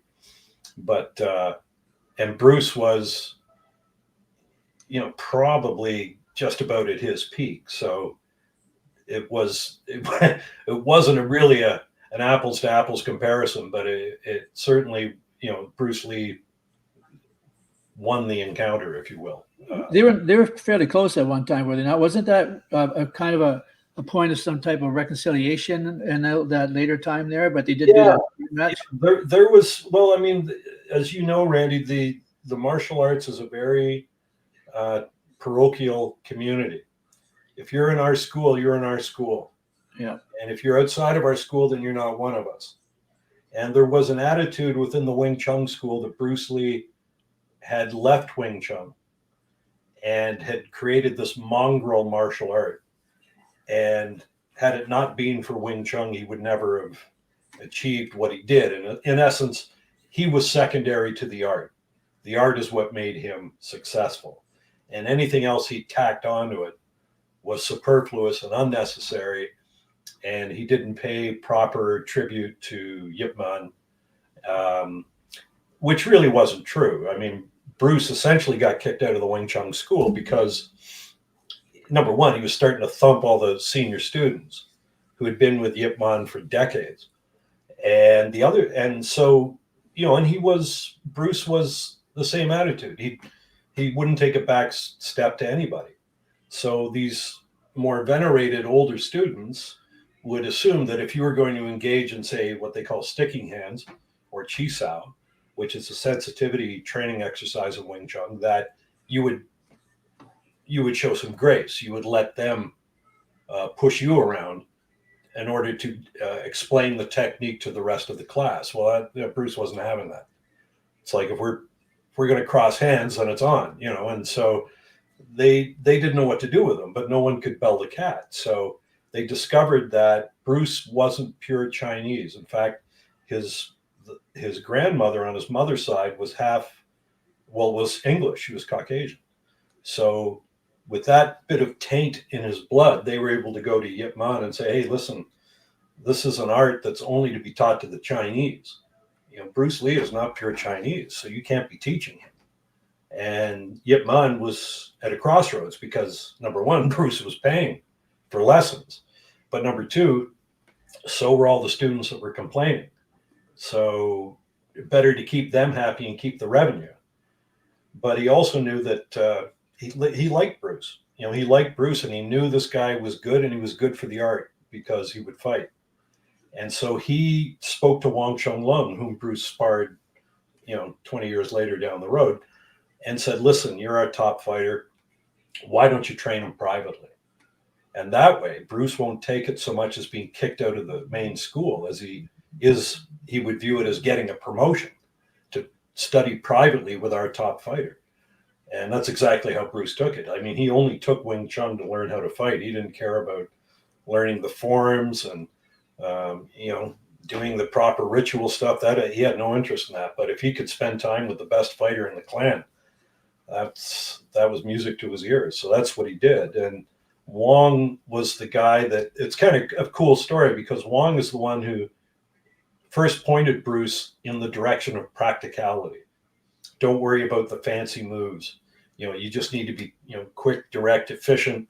but and Bruce was, probably just about at his peak. So it wasn't really an apples to apples comparison, but it certainly, Bruce Lee won the encounter, if you will. They were fairly close at one time, were they not? Wasn't that a kind of a point of some type of reconciliation in that later time there? But they did do that match. There was, as you know, Randy, the martial arts is a very parochial community. If you're in our school, you're in our school. Yeah. And if you're outside of our school, then you're not one of us. And there was an attitude within the Wing Chun school that Bruce Lee had left Wing Chun and had created this mongrel martial art. And had it not been for Wing Chun, he would never have achieved what he did. And in essence, he was secondary to the art. The art is what made him successful. And anything else he tacked onto it was superfluous and unnecessary. And he didn't pay proper tribute to Yip Man, which really wasn't true. Bruce essentially got kicked out of the Wing Chun school because, number one, he was starting to thump all the senior students who had been with Yip Man for decades. And Bruce was the same attitude. He wouldn't take a back step to anybody. So these more venerated older students would assume that if you were going to engage in, say, what they call sticking hands, or Chi Sao, which is a sensitivity training exercise of Wing Chun, that you would show some grace. You would let them push you around in order to explain the technique to the rest of the class. Well, Bruce wasn't having that. It's like, if we're going to cross hands, then it's on, and so they didn't know what to do with him, but no one could bell the cat. So they discovered that Bruce wasn't pure Chinese. In fact, his grandmother on his mother's side was was English. She was Caucasian. So with that bit of taint in his blood, they were able to go to Yip Man and say, hey, listen, this is an art that's only to be taught to the Chinese. Bruce Lee is not pure Chinese, so you can't be teaching him. And Yip Man was at a crossroads because, number one, Bruce was paying for lessons. But number two, so were all the students that were complaining. So better to keep them happy and keep the revenue. But he also knew that he liked Bruce. He liked Bruce, and he knew this guy was good, and he was good for the art because he would fight. And so he spoke to Wong Shong L, whom Bruce sparred, 20 years later down the road, and said, listen, you're our top fighter. Why don't you train him privately? And that way, Bruce won't take it so much as being kicked out of the main school as he would view it as getting a promotion to study privately with our top fighter. And that's exactly how Bruce took it. I mean, he only took Wing Chun to learn how to fight. He didn't care about learning the forms and, doing the proper ritual stuff. That he had no interest in that. But if he could spend time with the best fighter in the clan, that was music to his ears. So that's what he did. And Wong was the guy that, it's kind of a cool story because Wong is the one who first pointed Bruce in the direction of practicality. Don't worry about the fancy moves. You just need to be, quick, direct, efficient.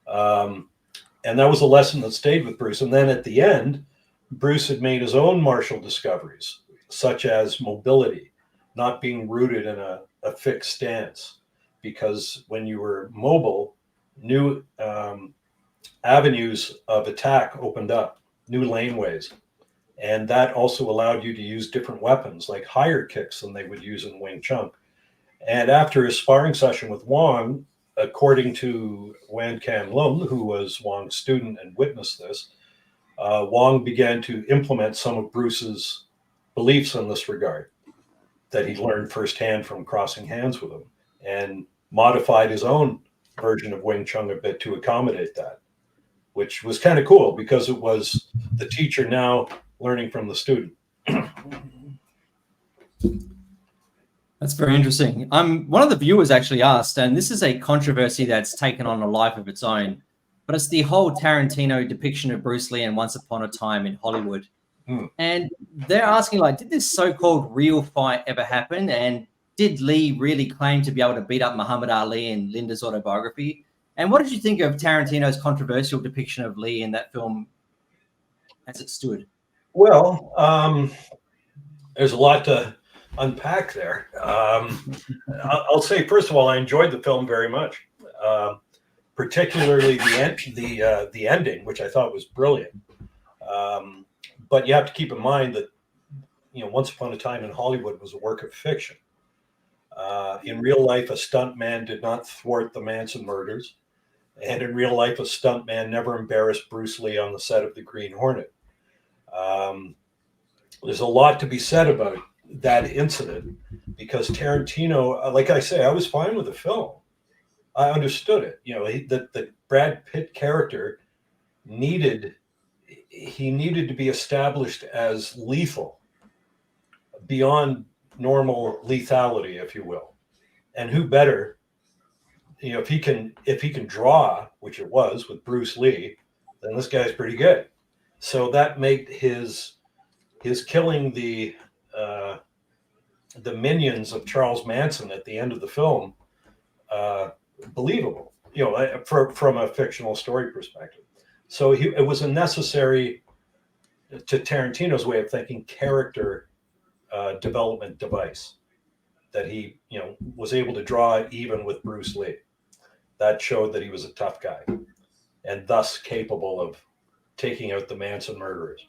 And that was a lesson that stayed with Bruce. And then at the end, Bruce had made his own martial discoveries, such as mobility, not being rooted in a fixed stance. Because when you were mobile, new avenues of attack opened up, new laneways. And that also allowed you to use different weapons, like higher kicks than they would use in Wing Chun. And after his sparring session with Wong, according to Wan Can Lum, who was Wong's student and witnessed this, Wong began to implement some of Bruce's beliefs in this regard that he learned firsthand from crossing hands with him, and modified his own version of Wing Chun a bit to accommodate that, which was kind of cool because it was the teacher now learning from the student. That's very interesting. One of the viewers actually asked, and this is a controversy that's taken on a life of its own, but it's the whole Tarantino depiction of Bruce Lee in Once Upon a Time in Hollywood. And they're asking, did this so-called real fight ever happen? And did Lee really claim to be able to beat up Muhammad Ali in Linda's autobiography? And what did you think of Tarantino's controversial depiction of Lee in that film as it stood? Well, there's a lot to unpack there. I'll say, first of all, I enjoyed the film very much, particularly the ending, which I thought was brilliant. But you have to keep in mind that Once Upon a Time in Hollywood was a work of fiction. In real life, a stuntman did not thwart the Manson murders, and in real life, a stuntman never embarrassed Bruce Lee on the set of The Green Hornet. There's a lot to be said about that incident because Tarantino, like I say, I was fine with the film. I understood it. The Brad Pitt character needed to be established as lethal, beyond normal lethality, if you will. And who better, if he can draw, which it was with Bruce Lee, then this guy's pretty good. So that made his killing the minions of Charles Manson at the end of the film believable, from a fictional story perspective. So it was a necessary, to Tarantino's way of thinking, character development device that he was able to draw it even with Bruce Lee. That showed that he was a tough guy and thus capable of taking out the Manson murderers.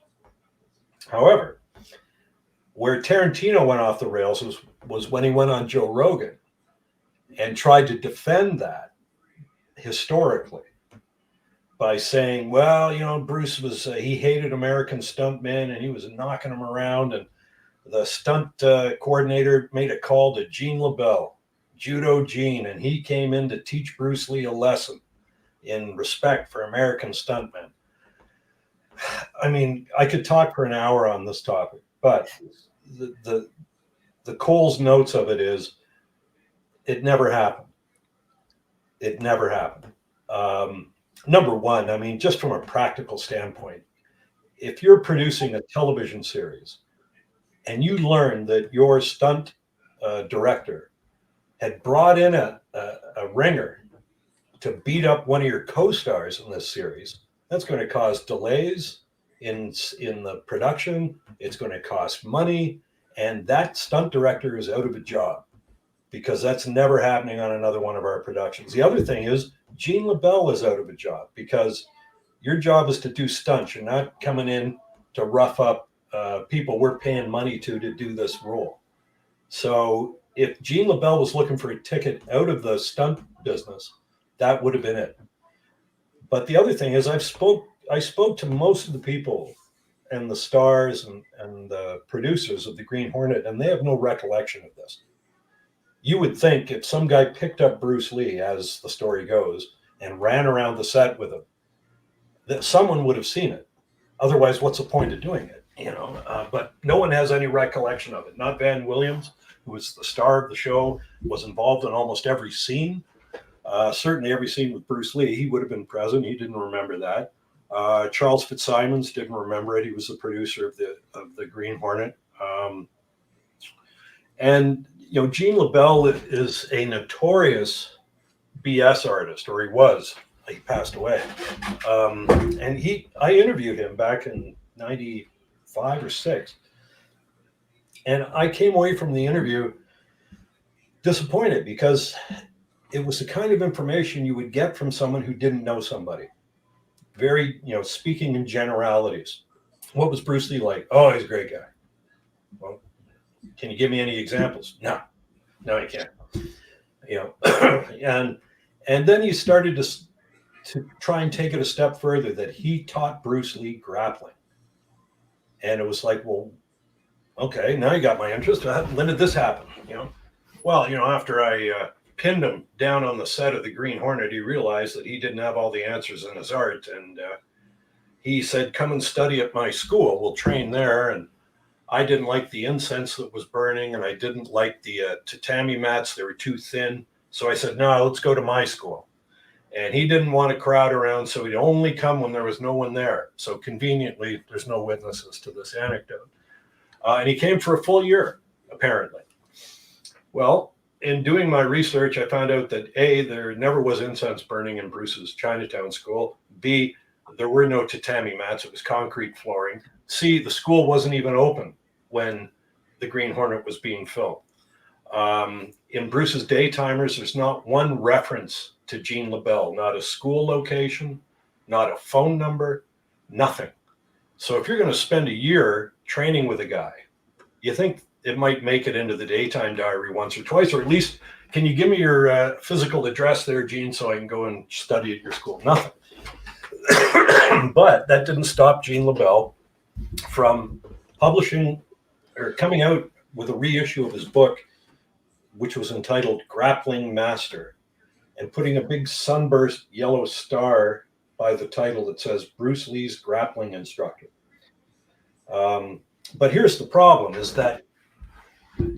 However, Where Tarantino went off the rails was when he went on Joe Rogan and tried to defend that historically by saying, well, you know, Bruce was, he hated American stuntmen and he was knocking them around. And the stunt coordinator made a call to Gene LaBelle, Judo Gene, and he came in to teach Bruce Lee a lesson in respect for American stuntmen. I mean, I could talk for an hour on this topic, but the Cole's notes of it is, it never happened. It never happened. Number one, I mean, just from a practical standpoint, if you're producing a television series and you learn that your stunt director had brought in a ringer to beat up one of your co-stars in this series, that's going to cause delays in the production. It's going to cost money, and that stunt director is out of a job because that's never happening on another one of our productions. The other thing is Gene LaBelle is out of a job because your job is to do stunts. You're not coming in to rough up people we're paying money to do this role. So if Gene LaBelle was looking for a ticket out of the stunt business, that would have been it. But the other thing is I spoke to most of the people and the stars and the producers of the Green Hornet, and they have no recollection of this. You would think if some guy picked up Bruce Lee, as the story goes, and ran around the set with him, that someone would have seen it. Otherwise, what's the point of doing it? You know, but no one has any recollection of it. Not Van Williams, who was the star of the show, was involved in almost every scene. Certainly every scene with Bruce Lee, he would have been present. He didn't remember that. Charles Fitzsimons didn't remember it. He was the producer of the Green Hornet. And you know, Gene LaBelle is a notorious BS artist, or he was. He passed away. And I interviewed him back in 95 or 6. And I came away from the interview disappointed because it was the kind of information you would get from someone who didn't know somebody. Very, you know, speaking in generalities. What was Bruce Lee like? Oh, he's a great guy. Well, can you give me any examples? No, you can't. You know, and then he started to try and take it a step further that he taught Bruce Lee grappling. And it was like, well, okay, now you got my interest. When did this happen? You know, well, you know, after I pinned him down on the set of the Green Hornet, he realized that he didn't have all the answers in his art. And he said, come and study at my school. We'll train there. And I didn't like the incense that was burning, and I didn't like the tatami mats. They were too thin. So I said, no, let's go to my school. And he didn't want to crowd around, so he'd only come when there was no one there. So conveniently, there's no witnesses to this anecdote. And he came for a full year, apparently. Well, in doing my research, I found out that A, there never was incense burning in Bruce's Chinatown school. B, there were no tatami mats. It was concrete flooring. C, the school wasn't even open when the Green Hornet was being filmed. In Bruce's Daytimers, there's not one reference to Gene LaBelle, not a school location, not a phone number, nothing. So if you're going to spend a year training with a guy, you think it might make it into the daytime diary once or twice, or at least, can you give me your physical address there, Gene, so I can go and study at your school? Nothing. But that didn't stop Gene LaBelle from publishing or coming out with a reissue of his book, which was entitled Grappling Master, and putting a big sunburst yellow star by the title that says Bruce Lee's Grappling Instructor. But here's the problem, is that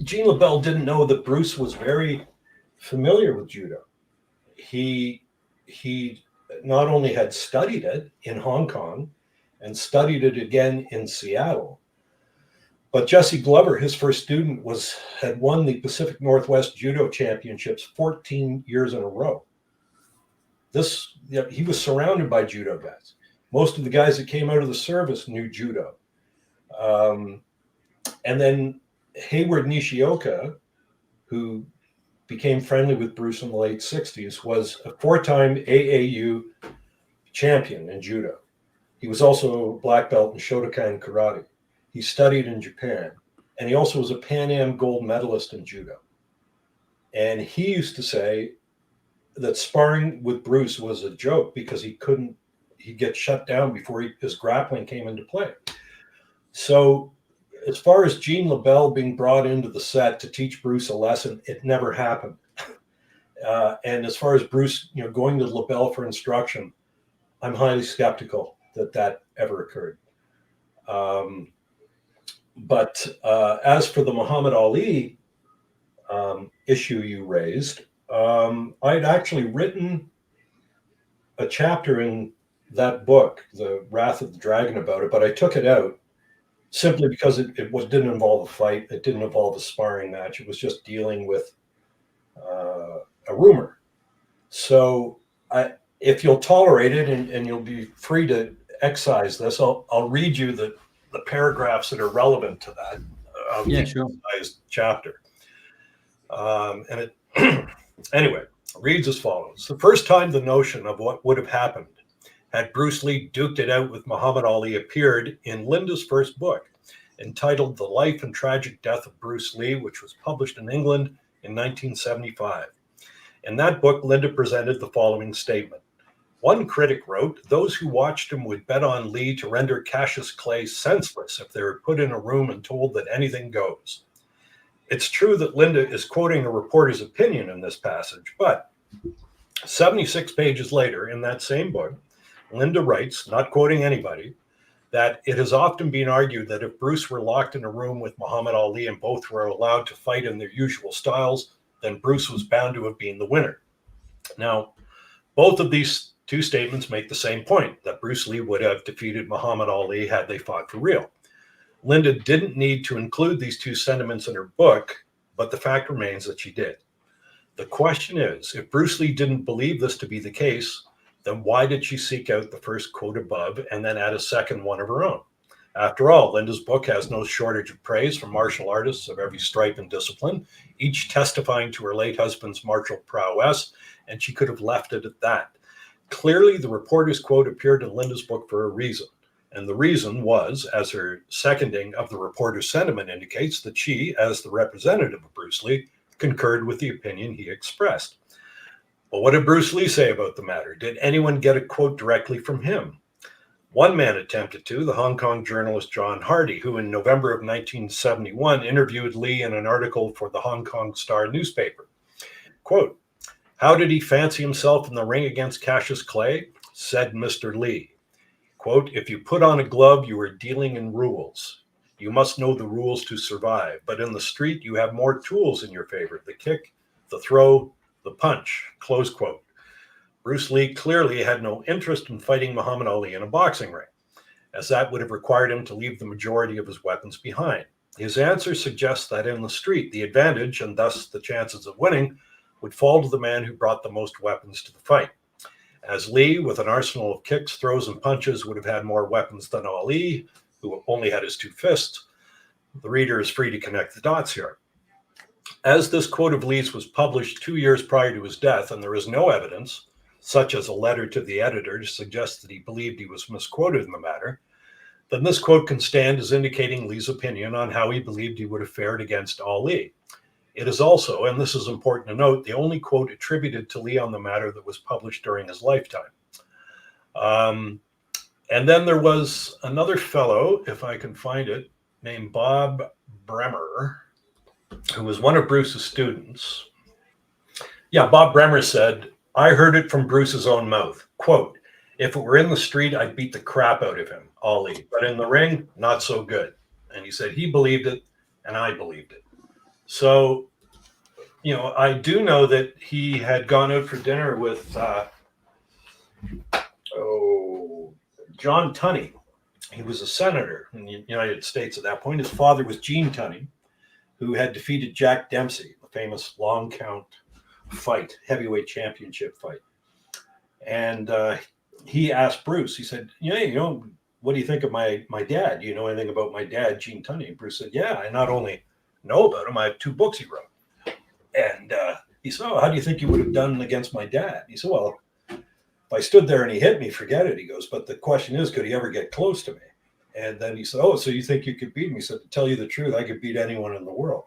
Gene LaBelle didn't know that Bruce was very familiar with judo. He not only had studied it in Hong Kong and studied it again in Seattle, but Jesse Glover, his first student, had won the Pacific Northwest Judo Championships 14 years in a row. He was surrounded by judo guys. Most of the guys that came out of the service knew judo. And then Hayward Nishioka, who became friendly with Bruce in the late 60s, was a 4-time AAU champion in judo. He was also a black belt in Shotokan karate. He studied in Japan. and he also was a Pan Am gold medalist in judo. And he used to say that sparring with Bruce was a joke because he'd get shut down before his grappling came into play. So as far as Gene LaBelle being brought into the set to teach Bruce a lesson, it never happened. And as far as Bruce, going to LaBelle for instruction, I'm highly skeptical that ever occurred. But as for the Muhammad Ali issue you raised, I'd actually written a chapter in that book, The Wrath of the Dragon, about it, but I took it out simply because it didn't involve a fight. It didn't involve a sparring match. It was just dealing with a rumor. So if you'll tolerate it and you'll be free to excise this, I'll read you the paragraphs that are relevant to that. Sure. Chapter. And it anyway, it reads as follows. The first time the notion of what would have happened had Bruce Lee duked it out with Muhammad Ali appeared in Linda's first book, entitled The Life and Tragic Death of Bruce Lee, which was published in England in 1975. In that book, Linda presented the following statement. One critic wrote, those who watched him would bet on Lee to render Cassius Clay senseless if they were put in a room and told that anything goes. It's true that Linda is quoting a reporter's opinion in this passage, but 76 pages later in that same book, Linda writes, not quoting anybody, that it has often been argued that if Bruce were locked in a room with Muhammad Ali and both were allowed to fight in their usual styles, then Bruce was bound to have been the winner. Now, both of these two statements make the same point, that Bruce Lee would have defeated Muhammad Ali had they fought for real. Linda didn't need to include these two sentiments in her book, but the fact remains that she did. The question is, if Bruce Lee didn't believe this to be the case, then why did she seek out the first quote above and then add a second one of her own? After all, Linda's book has no shortage of praise from martial artists of every stripe and discipline, each testifying to her late husband's martial prowess, and she could have left it at that. Clearly, the reporter's quote appeared in Linda's book for a reason, and the reason was, as her seconding of the reporter's sentiment indicates, that she, as the representative of Bruce Lee, concurred with the opinion he expressed. But what did Bruce Lee say about the matter? Did anyone get a quote directly from him? One man attempted to, the Hong Kong journalist John Hardy, who in November of 1971 interviewed Lee in an article for the Hong Kong Star newspaper. Quote, how did he fancy himself in the ring against Cassius Clay? Said Mr. Lee. Quote, if you put on a glove, you are dealing in rules. You must know the rules to survive. But in the street, you have more tools in your favor. The kick, the throw, the punch, close quote. Bruce Lee clearly had no interest in fighting Muhammad Ali in a boxing ring, as that would have required him to leave the majority of his weapons behind. His answer suggests that in the street, the advantage, and thus the chances of winning, would fall to the man who brought the most weapons to the fight. As Lee, with an arsenal of kicks, throws, and punches, would have had more weapons than Ali, who only had his two fists, the reader is free to connect the dots here. As this quote of Lee's was published 2 years prior to his death, and there is no evidence, such as a letter to the editor to suggest that he believed he was misquoted in the matter, then this quote can stand as indicating Lee's opinion on how he believed he would have fared against Ali. It is also, and this is important to note, the only quote attributed to Lee on the matter that was published during his lifetime. And then there was another fellow, if I can find it, named Bob Bremer, who was one of Bruce's students. Yeah, Bob Bremer said, I heard it from Bruce's own mouth. Quote, if it were in the street, I'd beat the crap out of him, Ali. But in the ring, not so good. And he said he believed it, and I believed it. So, I do know that he had gone out for dinner with John Tunney. He was a senator in the United States at that point. His father was Gene Tunney, who had defeated Jack Dempsey, the famous long count fight, heavyweight championship fight. And he asked Bruce, he said, what do you think of my dad? Do you know anything about my dad, Gene Tunney? And Bruce said, yeah, I not only know about him, I have 2 books he wrote. And he said, how do you think you would have done against my dad? He said, if I stood there and he hit me, forget it. He goes, but the question is, could he ever get close to me? And then he said, "Oh, so you think you could beat me?" He said, "To tell you the truth, I could beat anyone in the world."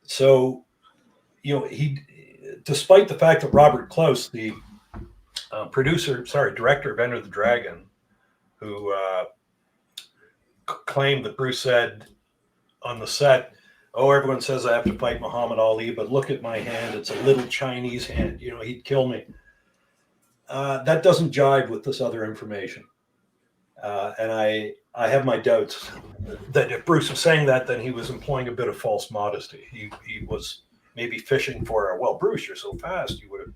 So, despite the fact that Robert Close, the director of Enter the Dragon, who claimed that Bruce said on the set, "Oh, everyone says I have to fight Muhammad Ali, but look at my hand. It's a little Chinese hand. He'd kill me." That doesn't jive with this other information. And I have my doubts that if Bruce was saying that, then he was employing a bit of false modesty. He was maybe fishing for, well, Bruce, you're so fast, you would have.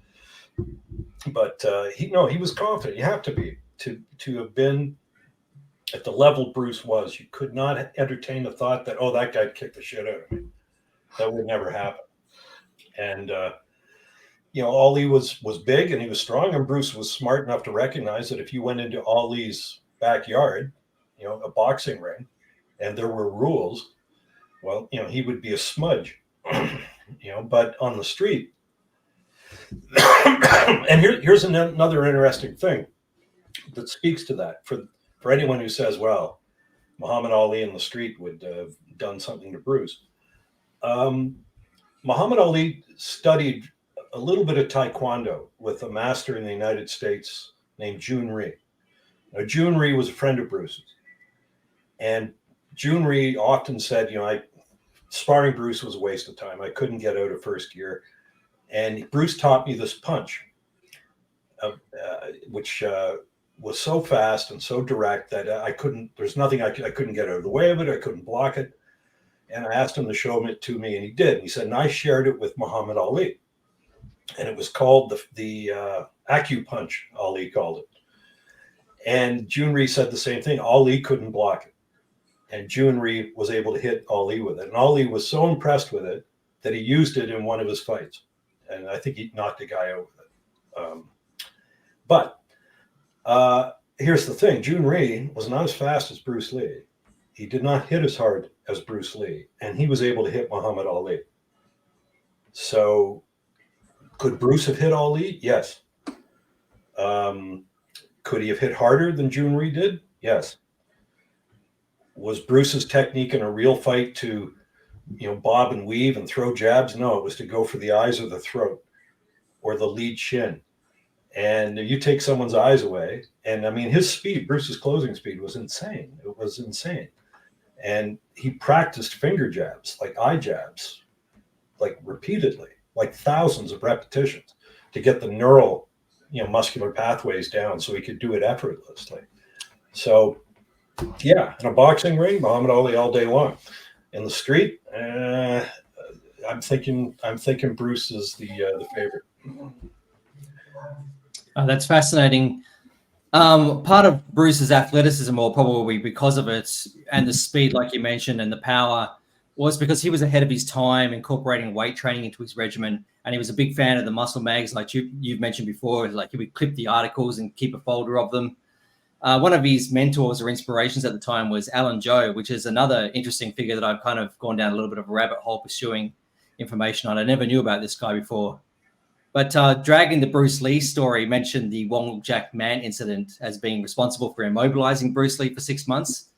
But he was confident. You have to be to have been at the level Bruce was. You could not entertain the thought that, oh, that guy kicked the shit out of me. That would never happen. And Ali was big and he was strong, and Bruce was smart enough to recognize that if you went into Ali's backyard, a boxing ring, and there were rules, well, he would be a smudge, but on the street. And here's another interesting thing that speaks to that for anyone who says, well, Muhammad Ali in the street would have done something to Bruce. Muhammad Ali studied a little bit of Taekwondo with a master in the United States named Jun Rhee. Now, Jun Rhee was a friend of Bruce's. And Jun Rhee often said, sparring Bruce was a waste of time. I couldn't get out of first gear. And Bruce taught me this punch, which was so fast and so direct that there's nothing I couldn't get out of the way of it. I couldn't block it. And I asked him to show it to me, and he did. He said, and I shared it with Muhammad Ali. And it was called the Acup Punch, Ali called it. And Jun Rhee said the same thing. Ali couldn't block it. And Jun Rhee was able to hit Ali with it. And Ali was so impressed with it that he used it in one of his fights. And I think he knocked a guy out with it. But here's the thing. Jun Rhee was not as fast as Bruce Lee. He did not hit as hard as Bruce Lee. And he was able to hit Muhammad Ali. So could Bruce have hit Ali? Yes. Could he have hit harder than Jun Rhee did? Yes. Was Bruce's technique in a real fight to, bob and weave and throw jabs? No, it was to go for the eyes or the throat or the lead shin. And you take someone's eyes away. And I mean, his speed, Bruce's closing speed was insane. It was insane. And he practiced finger jabs, like eye jabs, like repeatedly, like thousands of repetitions to get the neural, muscular pathways down so he could do it effortlessly. So, yeah, in a boxing ring, Muhammad Ali all day long. In the street, I'm thinking Bruce is the favorite. That's fascinating. Part of Bruce's athleticism, or probably because of it, and the speed, like you mentioned, and the power, was because he was ahead of his time, incorporating weight training into his regimen. And he was a big fan of the muscle mags, like you've mentioned before. Like he would clip the articles and keep a folder of them. One of his mentors or inspirations at the time was Alan Joe, which is another interesting figure that I've kind of gone down a little bit of a rabbit hole pursuing information on. I never knew about this guy before. But dragging the Bruce Lee story, mentioned the Wong Jack Man incident as being responsible for immobilizing Bruce Lee for 6 months.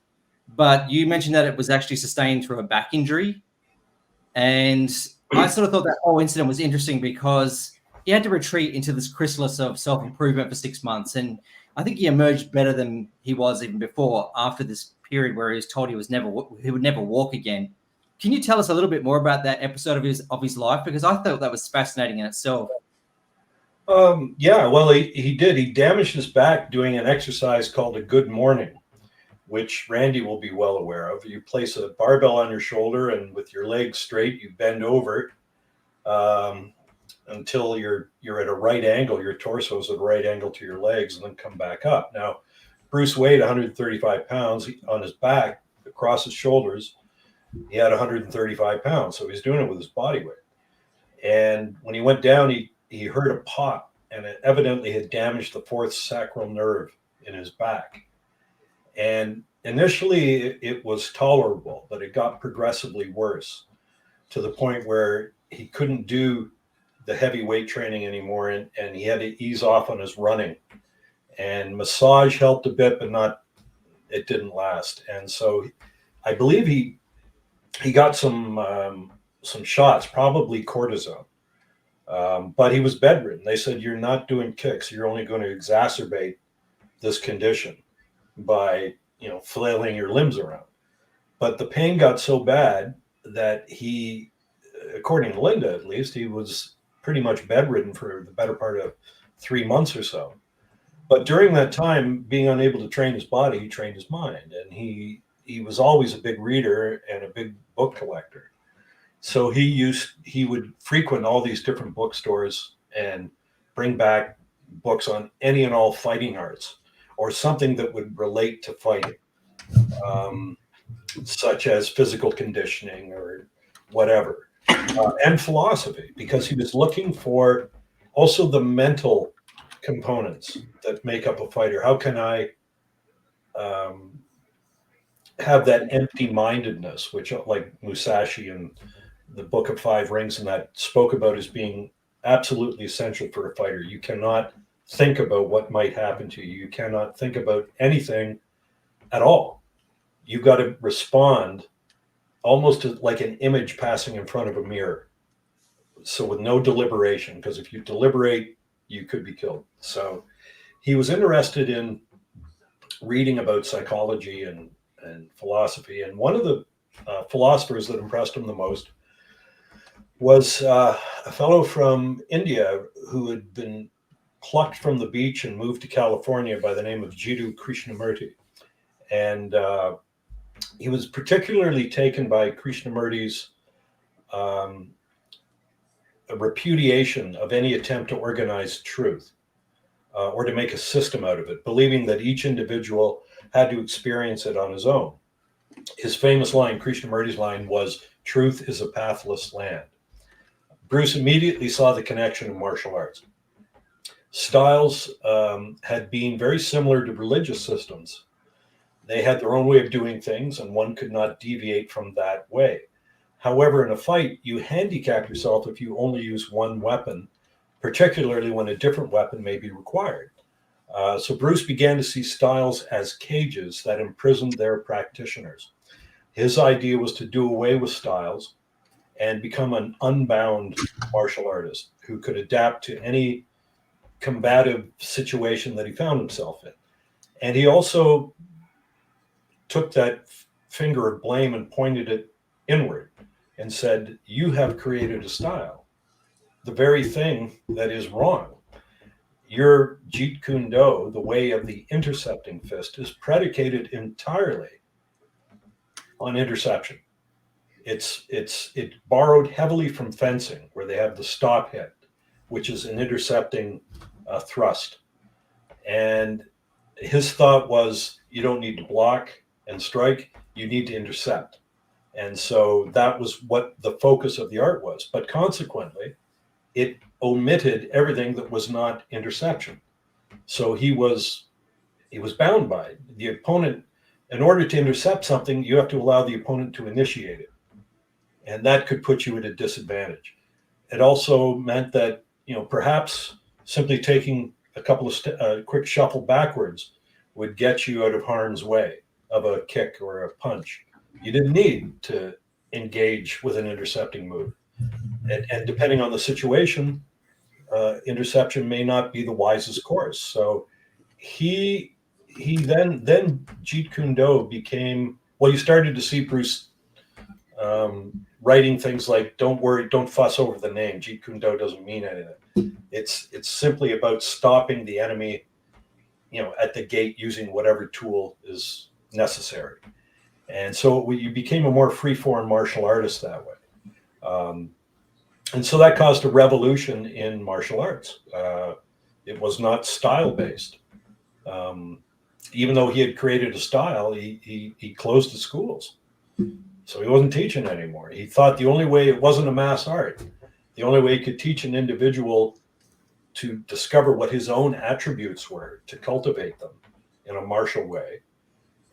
But you mentioned that it was actually sustained through a back injury. And I sort of thought that whole incident was interesting because he had to retreat into this chrysalis of self-improvement for 6 months. And I think he emerged better than he was even before, after this period where he was told he would never walk again. Can you tell us a little bit more about that episode of his life? Because I thought that was fascinating in itself. Yeah, well, he did. He damaged his back doing an exercise called a good morning, which Randy will be well aware of. You place a barbell on your shoulder, and with your legs straight, you bend over until you're at a right angle. Your torso is at a right angle to your legs, and then come back up. Now, Bruce weighed 135 pounds on his back, across his shoulders. He had 135 pounds, so he's doing it with his body weight. And when he went down, he heard a pop, and it evidently had damaged the fourth sacral nerve in his back. And initially it was tolerable, but it got progressively worse to the point where he couldn't do the heavy weight training anymore, and he had to ease off on his running. And massage helped a bit, but it didn't last. And so I believe he got some shots, probably cortisone. But he was bedridden. They said, you're not doing kicks. You're only going to exacerbate this condition by, flailing your limbs around. But the pain got so bad that he, according to Linda at least, he was pretty much bedridden for the better part of 3 months or so. But during that time, being unable to train his body, he trained his mind. And he was always a big reader and a big book collector. So he would frequent all these different bookstores and bring back books on any and all fighting arts or something that would relate to fighting, such as physical conditioning or whatever, and philosophy, because he was looking for also the mental components that make up a fighter. How can I have that empty-mindedness, which, like Musashi and the Book of Five Rings and that spoke about as being absolutely essential for a fighter. You cannot think about what might happen to you. You cannot think about anything at all. You got to respond almost like an image passing in front of a mirror. So with no deliberation, because if you deliberate, you could be killed. So he was interested in reading about psychology and philosophy. And one of the philosophers that impressed him the most was a fellow from India who had been plucked from the beach and moved to California by the name of Jiddu Krishnamurti. And he was particularly taken by Krishnamurti's a repudiation of any attempt to organize truth or to make a system out of it, believing that each individual had to experience it on his own. His famous line, Krishnamurti's line, was, "Truth is a pathless land." Bruce immediately saw the connection in martial arts. Styles had been very similar to religious systems. They had their own way of doing things, and one could not deviate from that way. However, in a fight, you handicap yourself if you only use one weapon, particularly when a different weapon may be required. So Bruce began to see styles as cages that imprisoned their practitioners. His idea was to do away with styles and become an unbound martial artist who could adapt to any combative situation that he found himself in. And he also took that finger of blame and pointed it inward and said, you have created a style, the very thing that is wrong. Your Jeet Kune Do, the way of the intercepting fist, is predicated entirely on interception. It borrowed heavily from fencing, where they have the stop hit, which is an intercepting thrust. And his thought was, you don't need to block and strike, you need to intercept. And so that was what the focus of the art was. But consequently, it omitted everything that was not interception. So he was bound by it. The opponent, in order to intercept something, you have to allow the opponent to initiate it. And that could put you at a disadvantage. It also meant that, perhaps simply taking a couple of quick shuffle backwards would get you out of harm's way of a kick or a punch. You didn't need to engage with an intercepting move. And depending on the situation, interception may not be the wisest course. So he then Jeet Kune Do became, well, you started to see Bruce writing things like, don't worry, don't fuss over the name. Jeet Kune Do doesn't mean anything. It's simply about stopping the enemy, at the gate using whatever tool is necessary. And so you became a more free-form martial artist that way. And so that caused a revolution in martial arts. It was not style-based. Even though he had created a style, he closed the schools. So he wasn't teaching anymore. He thought the only way, it wasn't a mass art, the only way he could teach an individual to discover what his own attributes were, to cultivate them in a martial way,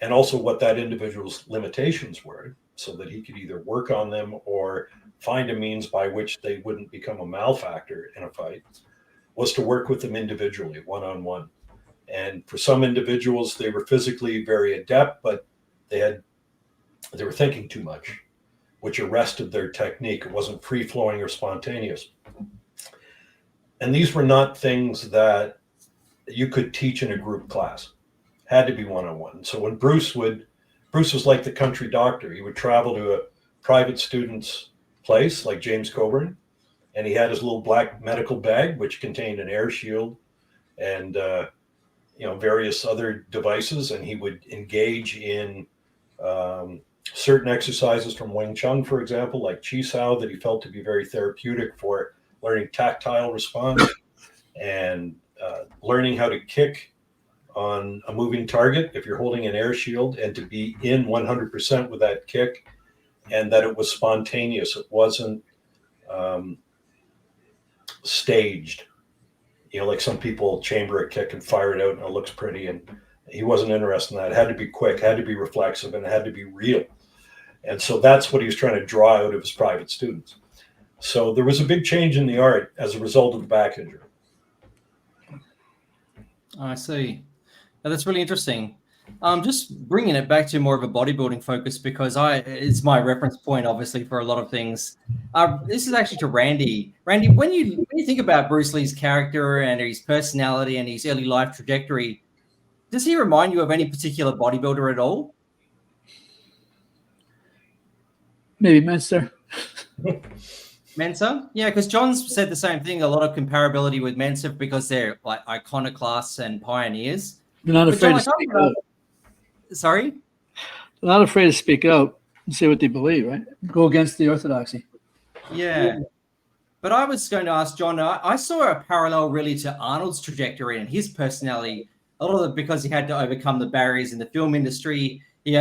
and also what that individual's limitations were, so that he could either work on them or find a means by which they wouldn't become a malfactor in a fight, was to work with them individually, one-on-one. And for some individuals, they were physically very adept, but they were thinking too much, which arrested their technique. It wasn't free-flowing or spontaneous. And these were not things that you could teach in a group class. Had to be one-on-one. So when Bruce was like the country doctor. He would travel to a private student's place, like James Coburn, and he had his little black medical bag, which contained an air shield and various other devices, and he would engage in certain exercises from Wing Chun, for example, like Chi Sao, that he felt to be very therapeutic for learning tactile response and learning how to kick on a moving target if you're holding an air shield, and to be in 100% with that kick, and that it was spontaneous. It wasn't staged. Like some people chamber a kick and fire it out and it looks pretty, and he wasn't interested in that. It had to be quick, had to be reflexive, and it had to be real. And so that's what he was trying to draw out of his private students. So there was a big change in the art as a result of the back injury. I see. Now, that's really interesting. Just bringing it back to more of a bodybuilding focus, because it's my reference point, obviously, for a lot of things. This is actually to Randy. Randy, when you think about Bruce Lee's character and his personality and his early life trajectory, does he remind you of any particular bodybuilder at all? Maybe Mentzer. Mentzer? Yeah, because John's said the same thing. A lot of comparability with Mentzer because they're like iconoclasts and pioneers. They're not afraid to speak out. Sorry? They're not afraid to speak out and say what they believe, right? Go against the orthodoxy. Yeah. But I was going to ask John, I saw a parallel really to Arnold's trajectory and his personality, a lot of it because he had to overcome the barriers in the film industry. He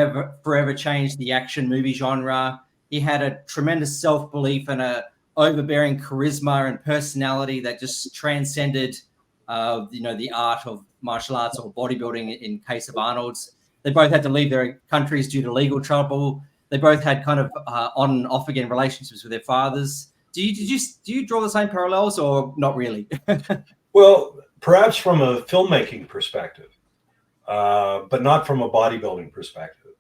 forever changed the action movie genre. He had a tremendous self-belief and a overbearing charisma and personality that just transcended, the art of martial arts or bodybuilding in case of Arnold's. They both had to leave their countries due to legal trouble. They both had kind of on and off again relationships with their fathers. Do you draw the same parallels or not really? Well, perhaps from a filmmaking perspective, but not from a bodybuilding perspective.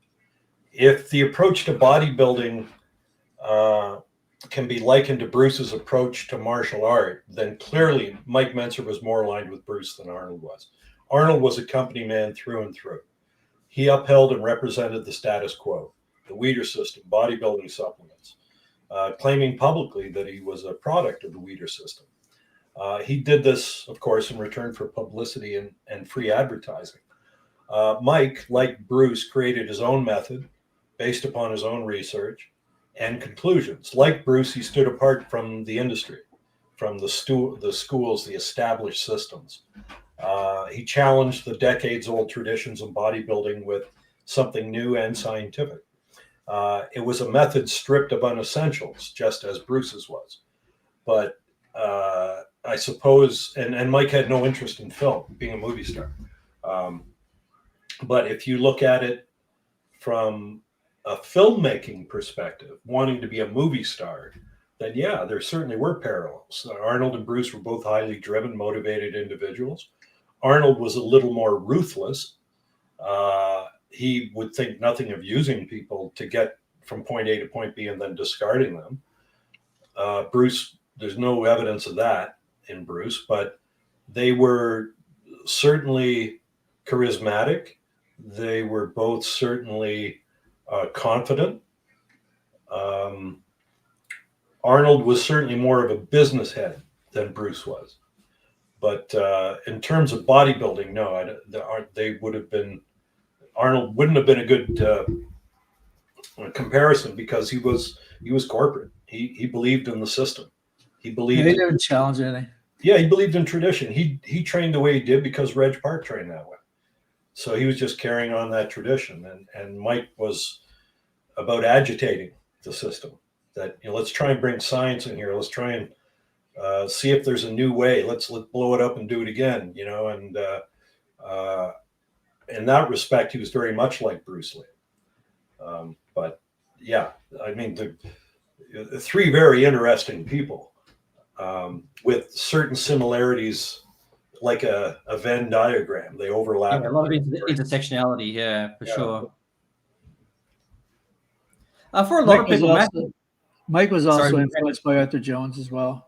If the approach to bodybuilding can be likened to Bruce's approach to martial art, then clearly Mike Mentzer was more aligned with Bruce than Arnold was. Arnold was a company man through and through. He upheld and represented the status quo, the Weider system, bodybuilding supplements, claiming publicly that he was a product of the Weider system. He did this, of course, in return for publicity and free advertising. Mike, like Bruce, created his own method based upon his own research and conclusions. Like Bruce, he stood apart from the industry, from the schools, the established systems. He challenged the decades-old traditions of bodybuilding with something new and scientific. It was a method stripped of unessentials, just as Bruce's was. But I suppose, and Mike had no interest in film, being a movie star. But if you look at it from a filmmaking perspective, wanting to be a movie star, then yeah, there certainly were parallels. Arnold and Bruce were both highly driven, motivated individuals. Arnold was a little more ruthless. He would think nothing of using people to get from point A to point B and then discarding them. Bruce, there's no evidence of that in Bruce, but they were certainly charismatic. They were both certainly confident. Arnold was certainly more of a business head than Bruce was. But in terms of bodybuilding, no, they would have been. Arnold wouldn't have been a good comparison because he was corporate. He believed in the system. He believed. He didn't challenge anything. Yeah, he believed in tradition. He trained the way he did because Reg Park trained that way. So he was just carrying on that tradition. And Mike was about agitating the system. That let's try and bring science in here. Let's try and see if there's a new way. Let's blow it up and do it again. And in that respect, he was very much like Bruce Lee. But yeah, I mean, the three very interesting people with certain similarities like a Venn diagram. They overlap. Yeah, a lot of intersectionality. Yeah, for sure. For a lot of people, Mike was also influenced by Arthur Jones as well.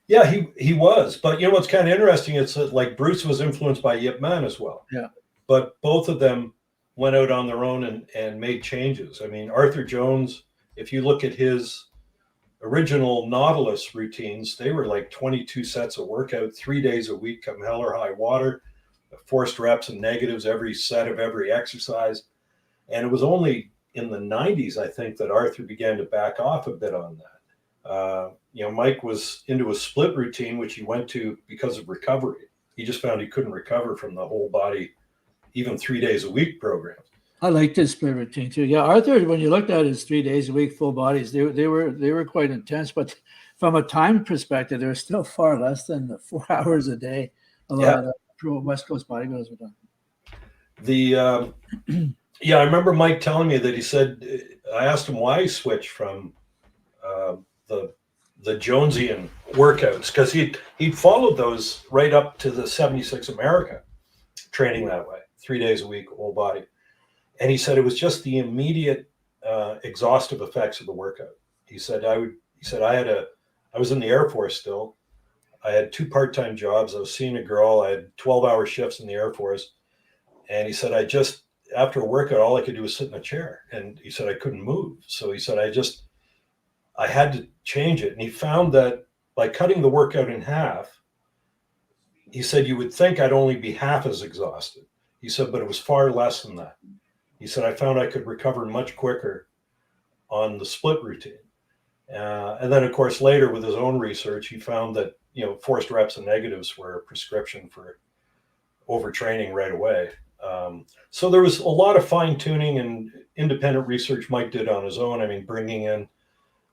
Yeah, he was. But you know what's kind of interesting? It's that, like, Bruce was influenced by Yip Man as well. Yeah. But both of them went out on their own and made changes. I mean, Arthur Jones, if you look at his original Nautilus routines, they were like 22 sets of workout, 3 days a week, come hell or high water, forced reps and negatives every set of every exercise. And it was only in the 90s, I think, that Arthur began to back off a bit on that. You know, Mike was into a split routine, which he went to because of recovery. He just found he couldn't recover from the whole body, even 3 days a week programs. I liked his split routine too. Yeah, Arthur, when you looked at his 3 days a week full bodies, they were quite intense. But from a time perspective, they were still far less than the 4 hours a day a lot of the West Coast bodybuilders were done. Yeah, I remember Mike telling me that he said, I asked him why he switched from the Jonesian workouts, because he'd followed those right up to the 76 America, training that way, 3 days a week, whole body. And he said it was just the immediate exhaustive effects of the workout. He said I was in the Air Force still. I had 2 part-time jobs. I was seeing a girl. I had 12-hour shifts in the Air Force. And he said, after a workout, all I could do was sit in a chair. And he said I couldn't move. So he said I had to change it. And he found that by cutting the workout in half, he said you would think I'd only be half as exhausted. He said, but it was far less than that. He said, I found I could recover much quicker on the split routine. And then, of course, later with his own research, he found that, you know, forced reps and negatives were a prescription for overtraining right away. So there was a lot of fine tuning and independent research Mike did on his own. I mean, bringing in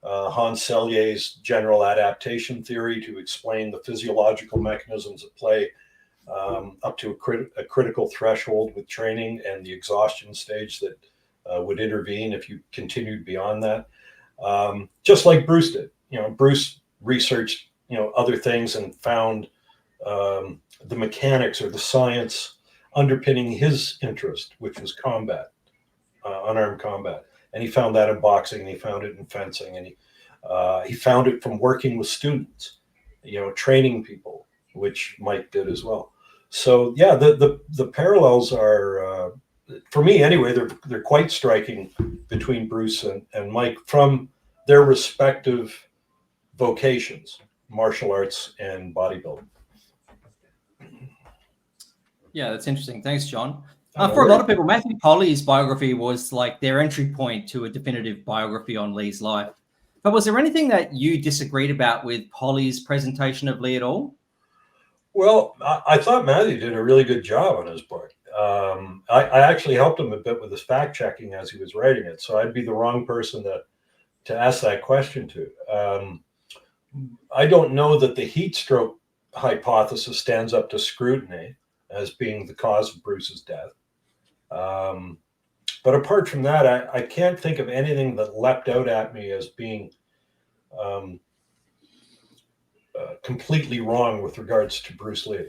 Hans Selye's general adaptation theory to explain the physiological mechanisms at play up to a critical threshold with training and the exhaustion stage that would intervene if you continued beyond that. Just like Bruce did. You know, Bruce researched, you know, other things and found the mechanics or the science underpinning his interest, which was combat, unarmed combat. And he found that in boxing, and he found it in fencing, and he found it from working with students, you know, training people, which Mike did as well. So yeah, the parallels are, for me anyway, they're quite striking between Bruce and Mike from their respective vocations, martial arts and bodybuilding. Yeah, that's interesting. Thanks, John. For a lot of people, Matthew Polly's biography was like their entry point to a definitive biography on Lee's life. But was there anything that you disagreed about with Polly's presentation of Lee at all? Well, I thought Matthew did a really good job on his book. I actually helped him a bit with his fact checking as he was writing it, so I'd be the wrong person to ask that question to. I don't know that the heat stroke hypothesis stands up to scrutiny as being the cause of Bruce's death. But apart from that, I can't think of anything that leapt out at me as being completely wrong with regards to Bruce Lee.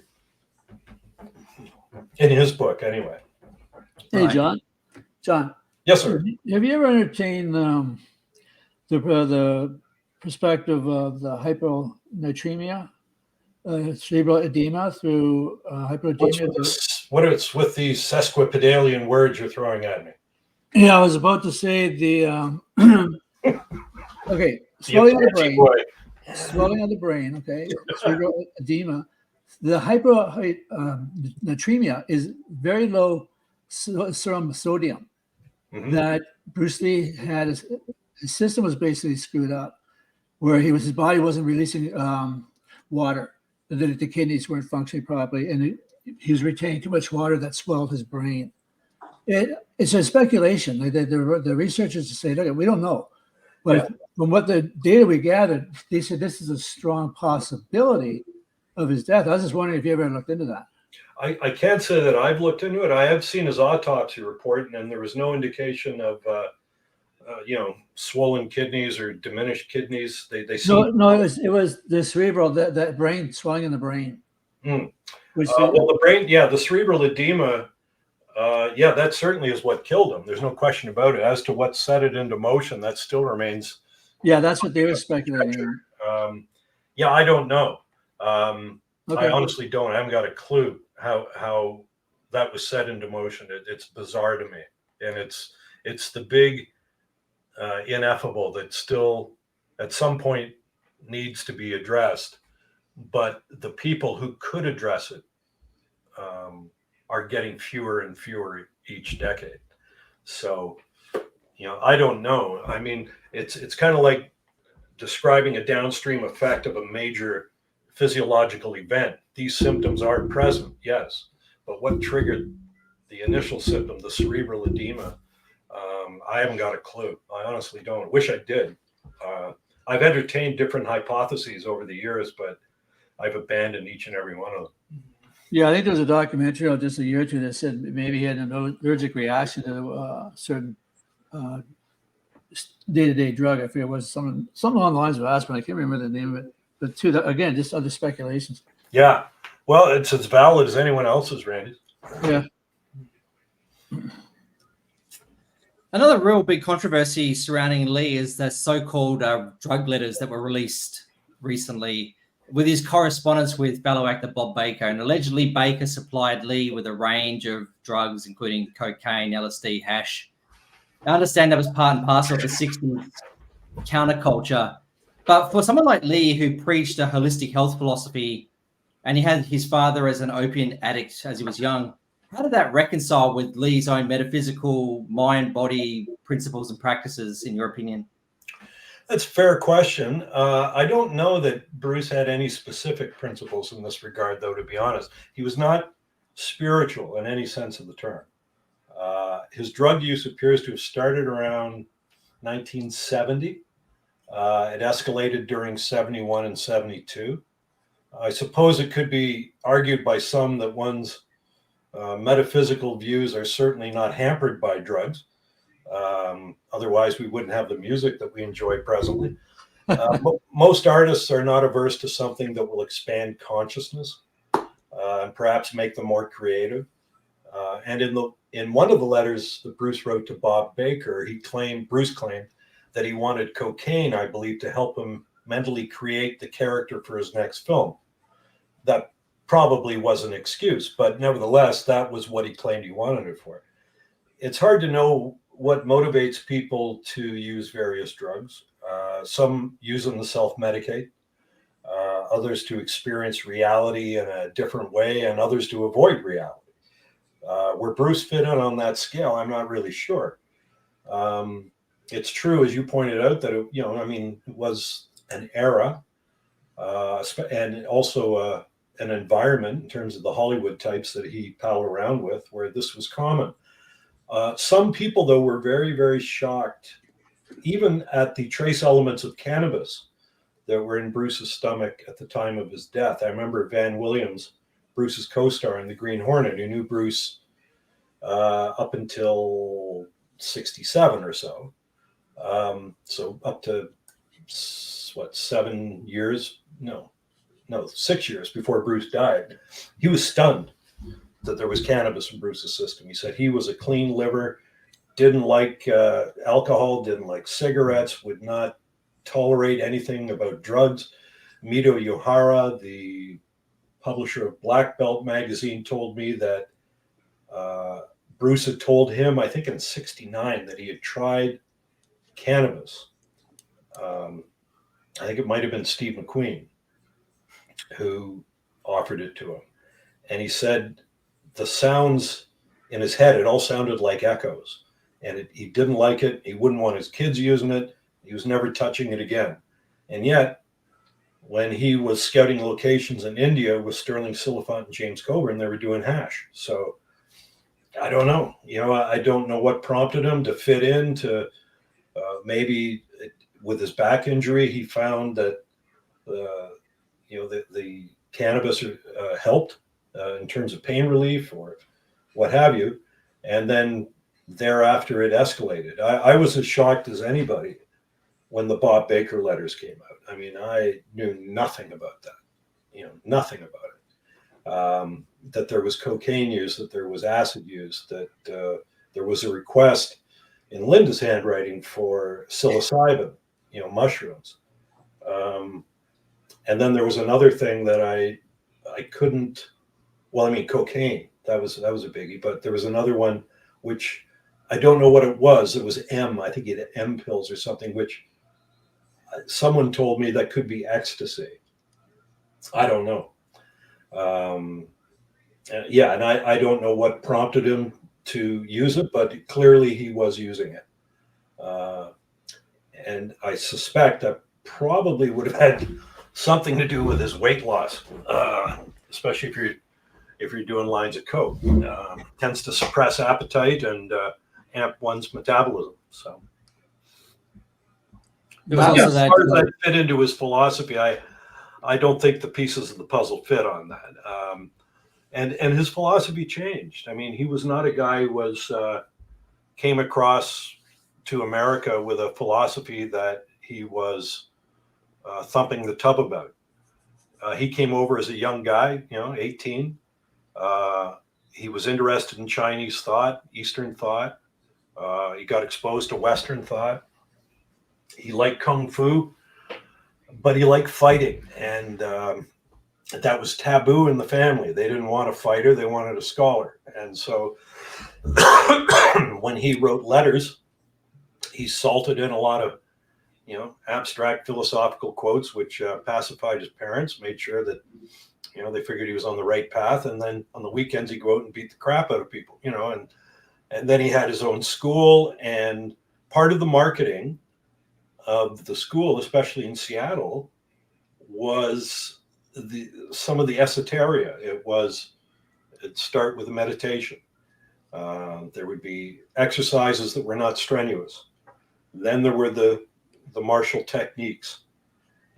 In his book, anyway. Hey, John. Yes, sir. Have you ever entertained the perspective of the hyponatremia, cerebral edema through hyponatremia? What it's with these sesquipedalian words you're throwing at me? Yeah, I was about to say the okay, swelling of the brain. Swelling of the brain, okay, cerebral edema. The hyponatremia is very low serum sodium. Mm-hmm. That Bruce Lee had his system was basically screwed up, where his body wasn't releasing water, the kidneys weren't functioning properly, and he was retaining too much water that swelled his brain. It's a speculation. The researchers say, look, we don't know. But from what the data we gathered, they said this is a strong possibility of his death. I was just wondering if you ever looked into that. I can't say that I've looked into it. I have seen his autopsy report, and there was no indication of, swollen kidneys or diminished kidneys. They no, it was the cerebral, that brain swelling in the brain. Well, the brain, the cerebral edema, that certainly is what killed him. There's no question about it. As to what set it into motion, that still remains. Yeah, that's what they were speculating. I don't know. Okay. I honestly don't. I haven't got a clue how that was set into motion. It's bizarre to me, and it's the big ineffable that still at some point needs to be addressed. But the people who could address it are getting fewer and fewer each decade. So, I don't know. I mean, it's kind of like describing a downstream effect of a major physiological event. These symptoms are present, yes, but what triggered the initial symptom, the cerebral edema, I haven't got a clue. I honestly don't. Wish I did. I've entertained different hypotheses over the years, but I've abandoned each and every one of them. Yeah, I think there was a documentary out just a year or two that said maybe he had an allergic reaction to a certain day-to-day drug. I forget, it was something along the lines of aspirin. I can't remember the name of it. But again, just other speculations. Yeah. Well, it's as valid as anyone else's, Randy. Yeah. Another real big controversy surrounding Lee is the so-called drug letters that were released recently with his correspondence with fellow actor Bob Baker. And allegedly Baker supplied Lee with a range of drugs, including cocaine, LSD, hash. I understand that was part and parcel of the 60s counterculture. But for someone like Lee, who preached a holistic health philosophy, and he had his father as an opium addict as he was young, how did that reconcile with Lee's own metaphysical mind-body principles and practices, in your opinion? That's a fair question. I don't know that Bruce had any specific principles in this regard, though, to be honest. He was not spiritual in any sense of the term. His drug use appears to have started around 1970. It escalated during 71 and 72. I suppose it could be argued by some that one's metaphysical views are certainly not hampered by drugs. Otherwise, we wouldn't have the music that we enjoy presently. Most artists are not averse to something that will expand consciousness and perhaps make them more creative. And in one of the letters that Bruce wrote to Bob Baker, Bruce claimed that he wanted cocaine, I believe, to help him mentally create the character for his next film. That probably was an excuse, but nevertheless, that was what he claimed he wanted it for. It's hard to know what motivates people to use various drugs. Some use them to self-medicate, others to experience reality in a different way, and others to avoid reality. Where Bruce fit in on that scale, I'm not really sure. It's true, as you pointed out, that it was an era, and also an environment in terms of the Hollywood types that he palled around with, where this was common. Some people, though, were very, very shocked, even at the trace elements of cannabis that were in Bruce's stomach at the time of his death. I remember Van Williams, Bruce's co-star in The Green Hornet, who knew Bruce up until 67 or so. So up to, 7 years? No, 6 years before Bruce died. He was stunned that there was cannabis in Bruce's system. He said he was a clean liver, didn't like alcohol, didn't like cigarettes, would not tolerate anything about drugs. Mito Uehara, the publisher of Black Belt magazine, told me that Bruce had told him, I think in 69, that he had tried cannabis. I think it might have been Steve McQueen who offered it to him. And he said the sounds in his head, it all sounded like echoes. And he didn't like it. He wouldn't want his kids using it. He was never touching it again. And yet, when he was scouting locations in India with Sterling Silliphant and James Coburn, they were doing hash. So I don't know. I don't know what prompted him to fit into maybe with his back injury, he found that the cannabis helped in terms of pain relief or what have you. And then thereafter it escalated. I was as shocked as anybody when the Bob Baker letters came out. I mean, I knew nothing about that, nothing about that there was cocaine use, that there was acid use, that there was a request in Linda's handwriting for psilocybin, mushrooms. And then there was another thing that I couldn't, well, I mean, cocaine, that was a biggie, but there was another one, which I don't know what it was. It was I think he had M pills or something, which someone told me that could be ecstasy. I don't know. Yeah, and I don't know what prompted him to use it, but clearly he was using it. And I suspect that probably would have had something to do with his weight loss, especially if you're doing lines of coke. Tends to suppress appetite and amp one's metabolism. So, There was also as that, far as that fit into his philosophy, I don't think the pieces of the puzzle fit on that. And his philosophy changed. I mean, he was not a guy who came across to America with a philosophy that he was thumping the tub about. He came over as a young guy, 18. He was interested in Chinese thought, Eastern thought. He got exposed to Western thought. He liked Kung Fu, but he liked fighting. And that was taboo in the family. They didn't want a fighter. They wanted a scholar. And so when he wrote letters, he salted in a lot of, abstract philosophical quotes, which pacified his parents, made sure that, they figured he was on the right path. And then on the weekends, he'd go out and beat the crap out of people, and then he had his own school. And part of the marketing of the school, especially in Seattle, was some of the esoteria. It'd start with a meditation. There would be exercises that were not strenuous. Then there were the martial techniques,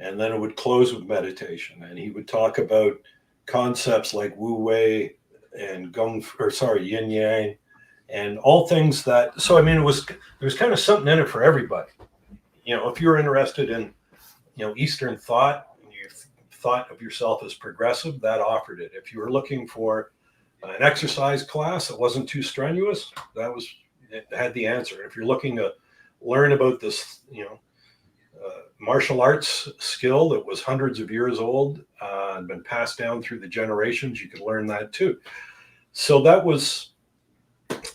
and then it would close with meditation. And he would talk about concepts like Wu Wei and Yin Yang, and all things that. So I mean, there was kind of something in it for everybody. If you're interested in, Eastern thought, and you thought of yourself as progressive, that offered it. If you were looking for an exercise class that wasn't too strenuous, it had the answer. If you're looking to learn about this, martial arts skill that was hundreds of years old and been passed down through the generations, you could learn that too. So that was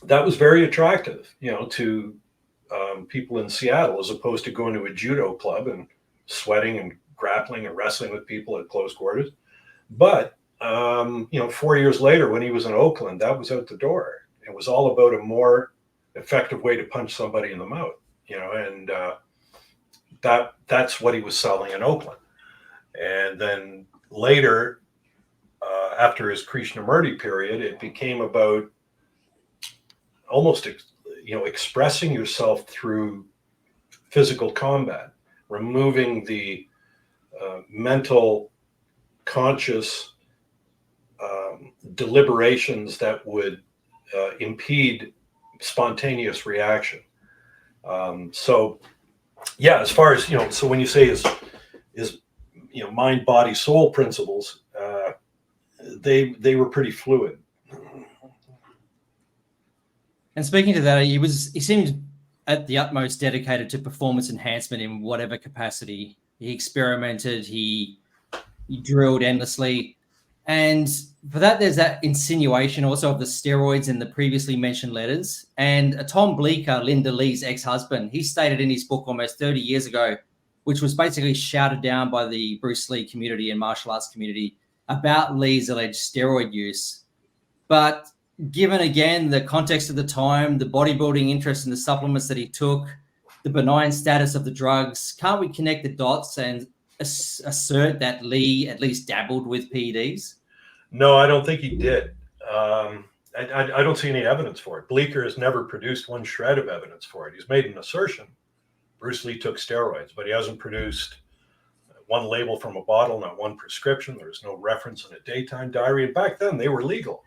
very attractive, to people in Seattle, as opposed to going to a judo club and sweating and grappling and wrestling with people at close quarters. But 4 years later, when he was in Oakland, that was out the door. It was all about a more effective way to punch somebody in the mouth, and that's what he was selling in Oakland. And then later, after his Krishnamurti period, it became about almost, expressing yourself through physical combat, removing the mental, conscious deliberations that would impede spontaneous reaction. So yeah, as far as, so when you say is mind, body, soul principles, they were pretty fluid. And speaking to that, he seemed at the utmost dedicated to performance enhancement in whatever capacity. He experimented, he drilled endlessly. And for that, there's that insinuation also of the steroids in the previously mentioned letters. And Tom Bleecker, Linda Lee's ex-husband, he stated in his book almost 30 years ago, which was basically shouted down by the Bruce Lee community and martial arts community, about Lee's alleged steroid use. But given, again, the context of the time, the bodybuilding interest in the supplements that he took, the benign status of the drugs, can't we connect the dots and assert that Lee at least dabbled with PEDs? No, I don't think he did. I don't see any evidence for it. Bleecker has never produced one shred of evidence for it. He's made an assertion. Bruce Lee took steroids, but he hasn't produced one label from a bottle, not one prescription. There's no reference in a daytime diary. And back then, they were legal.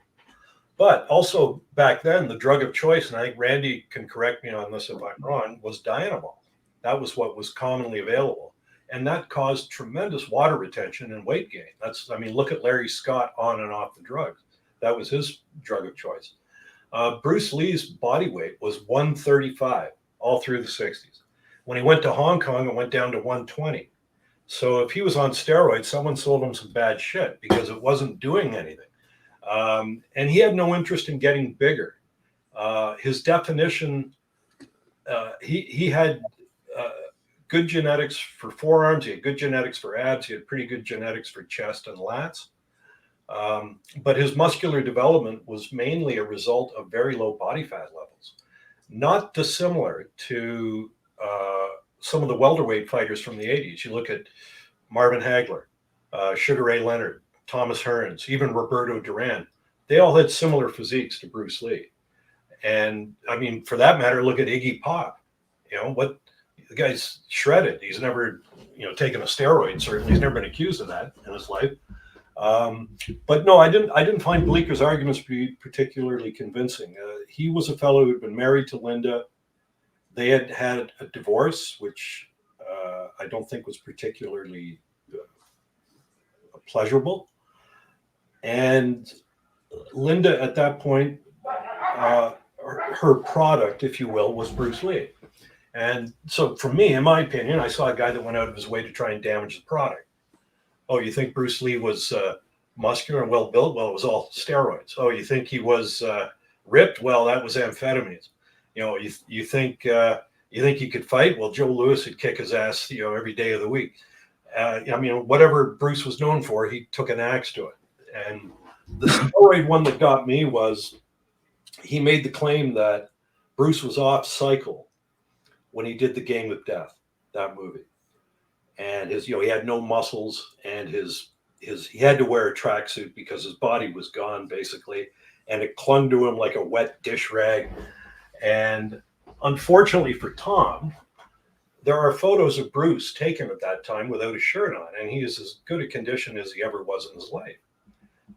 But also back then, the drug of choice, and I think Randy can correct me on this if I'm wrong, was Dianabol. That was what was commonly available. And that caused tremendous water retention and weight gain. I mean, look at Larry Scott on and off the drugs. That was his drug of choice. Bruce Lee's body weight was 135 all through the 60s. When he went to Hong Kong, it went down to 120. So if he was on steroids, someone sold him some bad shit because it wasn't doing anything. And he had no interest in getting bigger. His definition, he had good genetics for forearms. He had good genetics for abs. He had pretty good genetics for chest and lats. But his muscular development was mainly a result of very low body fat levels, not dissimilar to some of the welterweight fighters from the 80s. You look at Marvin Hagler, Sugar Ray Leonard, Thomas Hearns, even Roberto Duran. They all had similar physiques to Bruce Lee. And I mean, for that matter, look at Iggy Pop. The guy's shredded. He's never, taken a steroid. Certainly, he's never been accused of that in his life. But no, I didn't find Bleeker's arguments to be particularly convincing. He was a fellow who'd been married to Linda. They had had a divorce, which I don't think was particularly pleasurable. And Linda, at that point, her product, if you will, was Bruce Lee. And so for me, in my opinion, I saw a guy that went out of his way to try and damage the product. Oh, you think Bruce Lee was muscular and well built? Well, it was all steroids. Oh, you think he was ripped? Well, that was amphetamines. You think he could fight? Well, Joe Louis would kick his ass, every day of the week. Whatever Bruce was known for, he took an axe to it. And the steroid one that got me was he made the claim that Bruce was off cycle when he did The Game with Death, that movie. And he had no muscles, and he had to wear a tracksuit because his body was gone basically, and it clung to him like a wet dish rag. And unfortunately for Tom, there are photos of Bruce taken at that time without a shirt on, and he is as good a condition as he ever was in his life.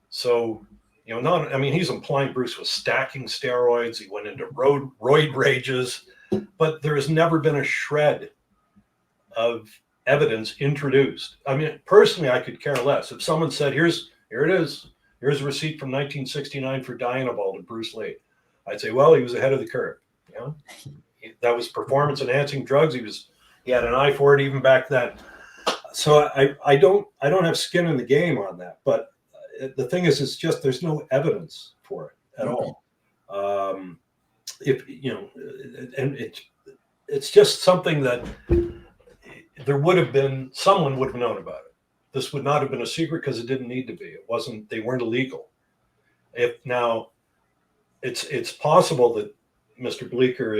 So, he's implying Bruce was stacking steroids. He went into roid rages, but there has never been a shred of evidence introduced. I mean, personally, I could care less. If someone said, here it is, here's a receipt from 1969 for Dianabol to Bruce Lee, I'd say, well, he was ahead of the curve. That was performance enhancing drugs. He had an eye for it even back then. So I don't have skin in the game on that. But the thing is, it's just there's no evidence for it at all. It's just something that someone would have known about it. This would not have been a secret because it didn't need to be. They weren't illegal. It's possible that Mr. Bleeker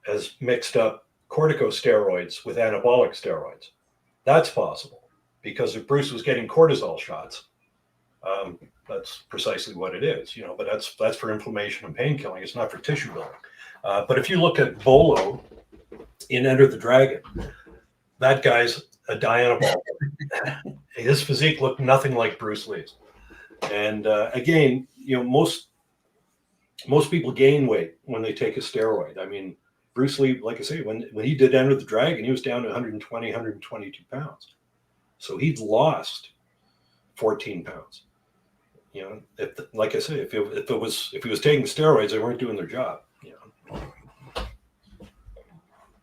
has mixed up corticosteroids with anabolic steroids. That's possible because if Bruce was getting cortisol shots, that's precisely what it is, but that's for inflammation and pain killing. It's not for tissue building. But if you look at Bolo in Enter the Dragon, that guy's a Dianabol. His physique looked nothing like Bruce Lee's. And again, most people gain weight when they take a steroid. I mean, Bruce Lee, like I say, when he did Enter the Dragon, he was down to 120, 122 pounds. So he'd lost 14 pounds. Like I say, if he was taking steroids, they weren't doing their job.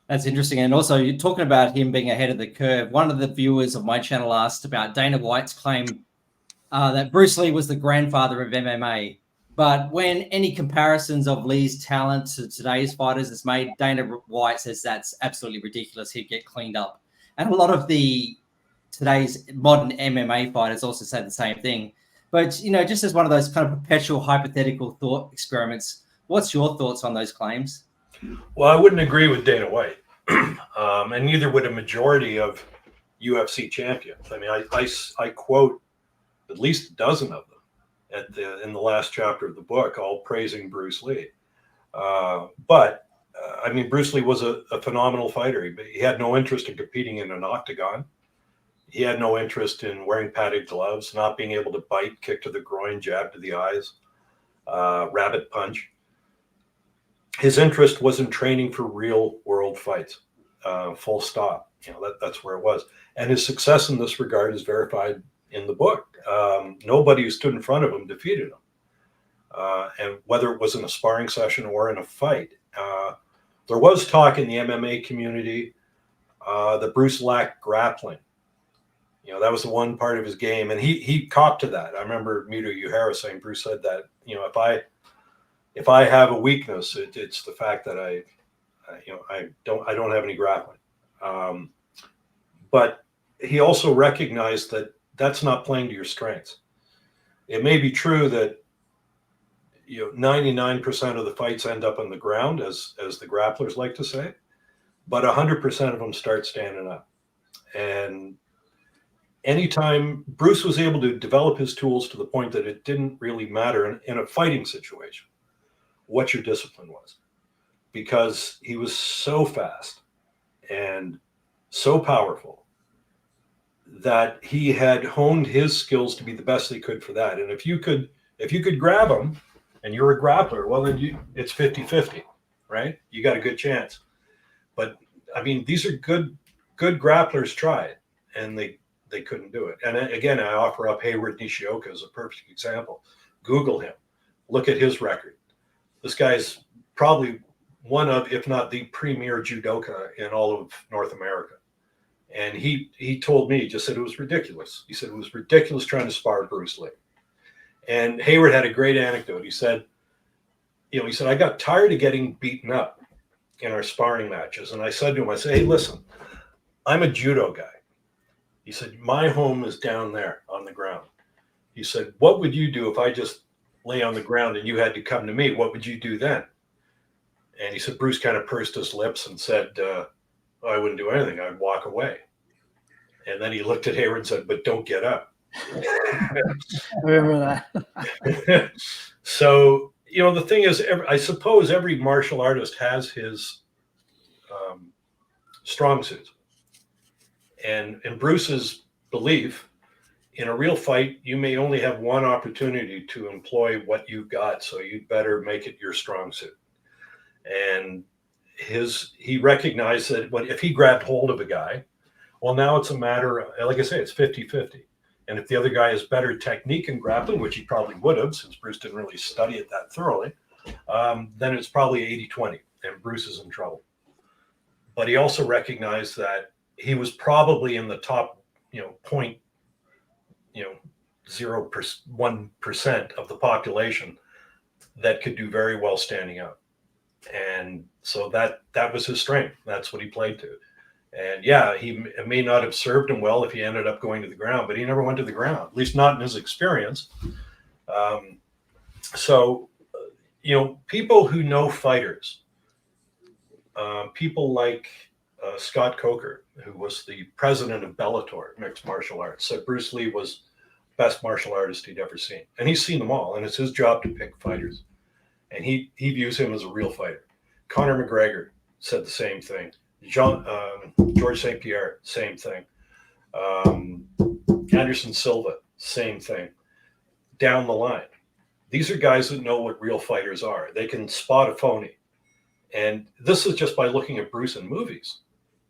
That's interesting. And also, you're talking about him being ahead of the curve. One of the viewers of my channel asked about Dana White's claim that Bruce Lee was the grandfather of MMA. But when any comparisons of Lee's talent to today's fighters is made, Dana White says that's absolutely ridiculous. He'd get cleaned up. And a lot of today's modern MMA fighters also say the same thing. But, just as one of those kind of perpetual hypothetical thought experiments, what's your thoughts on those claims? Well, I wouldn't agree with Dana White. And neither would a majority of UFC champions. I mean, I quote at least a dozen of them in the last chapter of the book, all praising Bruce Lee. But Bruce Lee was a phenomenal fighter. He had no interest in competing in an octagon. He had no interest in wearing padded gloves, not being able to bite, kick to the groin, jab to the eyes, rabbit punch. His interest was in training for real world fights. full stop. That's where it was. And his success in this regard is verified in the book. Nobody who stood in front of him defeated him. And whether it was in a sparring session or in a fight, there was talk in the MMA community that Bruce lacked grappling. That was the one part of his game, and he copped to that. I remember Mito Uehara saying, Bruce said that, if I have a weakness, it's the fact that I don't have any grappling. But he also recognized that that's not playing to your strengths. It may be true that 99% of the fights end up on the ground, as the grapplers like to say, but 100% of them start standing up. And anytime Bruce was able to develop his tools to the point that it didn't really matter in a fighting situation what your discipline was, because he was so fast and so powerful that he had honed his skills to be the best they could for that. And if you could grab him and you're a grappler, well, then it's 50-50, right? You got a good chance. But I mean, these are good grapplers tried, and they couldn't do it. And again, I offer up Hayward Nishioka as a perfect example. Google him, look at his record. This guy's probably one of, if not the premier judoka in all of North America. And he told me, he just said it was ridiculous. He said it was ridiculous trying to spar Bruce Lee. And Hayward had a great anecdote. He said, I got tired of getting beaten up in our sparring matches. And I said to him, hey, listen, I'm a judo guy. He said, my home is down there on the ground. He said, what would you do if I just lay on the ground and you had to come to me? What would you do then? And he said, Bruce kind of pursed his lips and said, I wouldn't do anything. I'd walk away. And then he looked at Hayward and said, but don't get up. I remember that. So, the thing is, I suppose every martial artist has his strong suits. And in Bruce's belief, in a real fight, you may only have one opportunity to employ what you've got, so you'd better make it your strong suit. And he recognized that if he grabbed hold of a guy, well, now it's a matter of, like I say, it's 50-50. And if the other guy has better technique in grappling, which he probably would have, since Bruce didn't really study it that thoroughly, then it's probably 80-20, and Bruce is in trouble. But he also recognized that he was probably in the top, 0.01% of the population that could do very well standing up. And so that was his strength. That's what he played to. And yeah, it may not have served him well if he ended up going to the ground, but he never went to the ground, at least not in his experience. People who know fighters, people like Scott Coker, who was the president of Bellator, mixed martial arts, said Bruce Lee was the best martial artist he'd ever seen. And he's seen them all, and it's his job to pick fighters. And he views him as a real fighter. Conor McGregor said the same thing. George St. Pierre, same thing. Anderson Silva, same thing. Down the line. These are guys that know what real fighters are. They can spot a phony. And this is just by looking at Bruce in movies.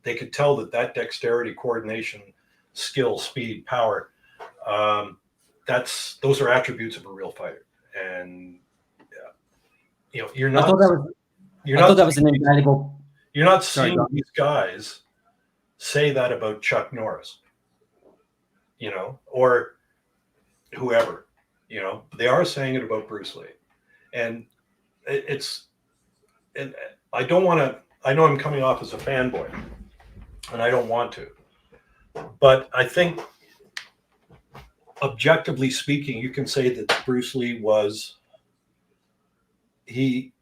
They could tell that dexterity, coordination, skill, speed, power, those are attributes of a real fighter. And you're not. I thought that was an invaluable. You're not seeing these guys say that about Chuck Norris, or whoever, they are saying it about Bruce Lee. And and I don't want to, I know I'm coming off as a fanboy, and I don't want to, but I think objectively speaking, you can say that Bruce Lee was, he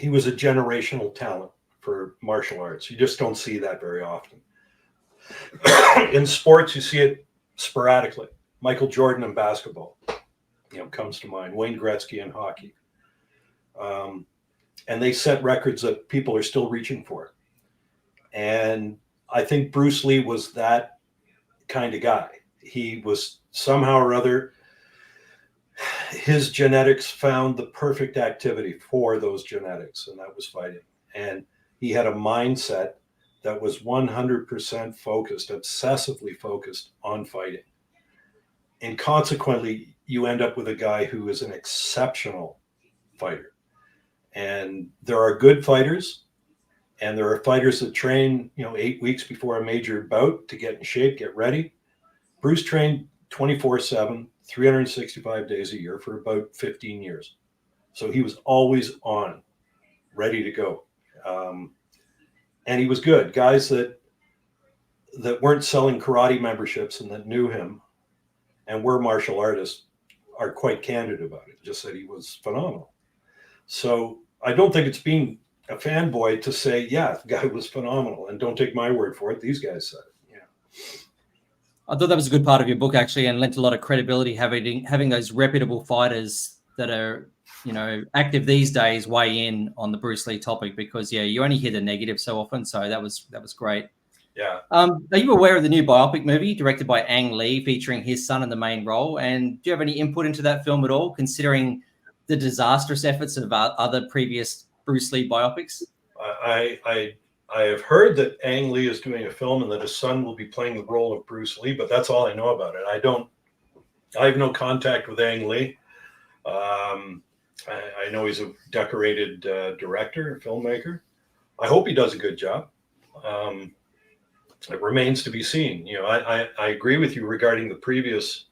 was a generational talent for martial arts. You just don't see that very often. In sports, you see it sporadically. Michael Jordan in basketball, comes to mind. Wayne Gretzky in hockey. And they set records that people are still reaching for. And I think Bruce Lee was that kind of guy. He was somehow or other, his genetics found the perfect activity for those genetics, and that was fighting. And he had a mindset that was 100% focused, obsessively focused on fighting. And consequently, you end up with a guy who is an exceptional fighter. And there are good fighters, and there are fighters that train, 8 weeks before a major bout to get in shape, get ready. Bruce trained 24/7, 365 days a year for about 15 years. So he was always on, ready to go. And he was good. Guys that weren't selling karate memberships and that knew him and were martial artists are quite candid about it, just said he was phenomenal. So I don't think it's being a fanboy to say, yeah, the guy was phenomenal, and don't take my word for it. These guys said it. Yeah. I thought that was a good part of your book, actually, and lent a lot of credibility having those reputable fighters that are, active these days weigh in on the Bruce Lee topic, because you only hear the negative so often. So that was great. Yeah. Are you aware of the new biopic movie directed by Ang Lee featuring his son in the main role? And do you have any input into that film at all, considering the disastrous efforts of other previous Bruce Lee biopics? I have heard that Ang Lee is doing a film and that his son will be playing the role of Bruce Lee, but that's all I know about it. I have no contact with Ang Lee. I know he's a decorated director and filmmaker. I hope he does a good job. It remains to be seen. I agree with you regarding the previous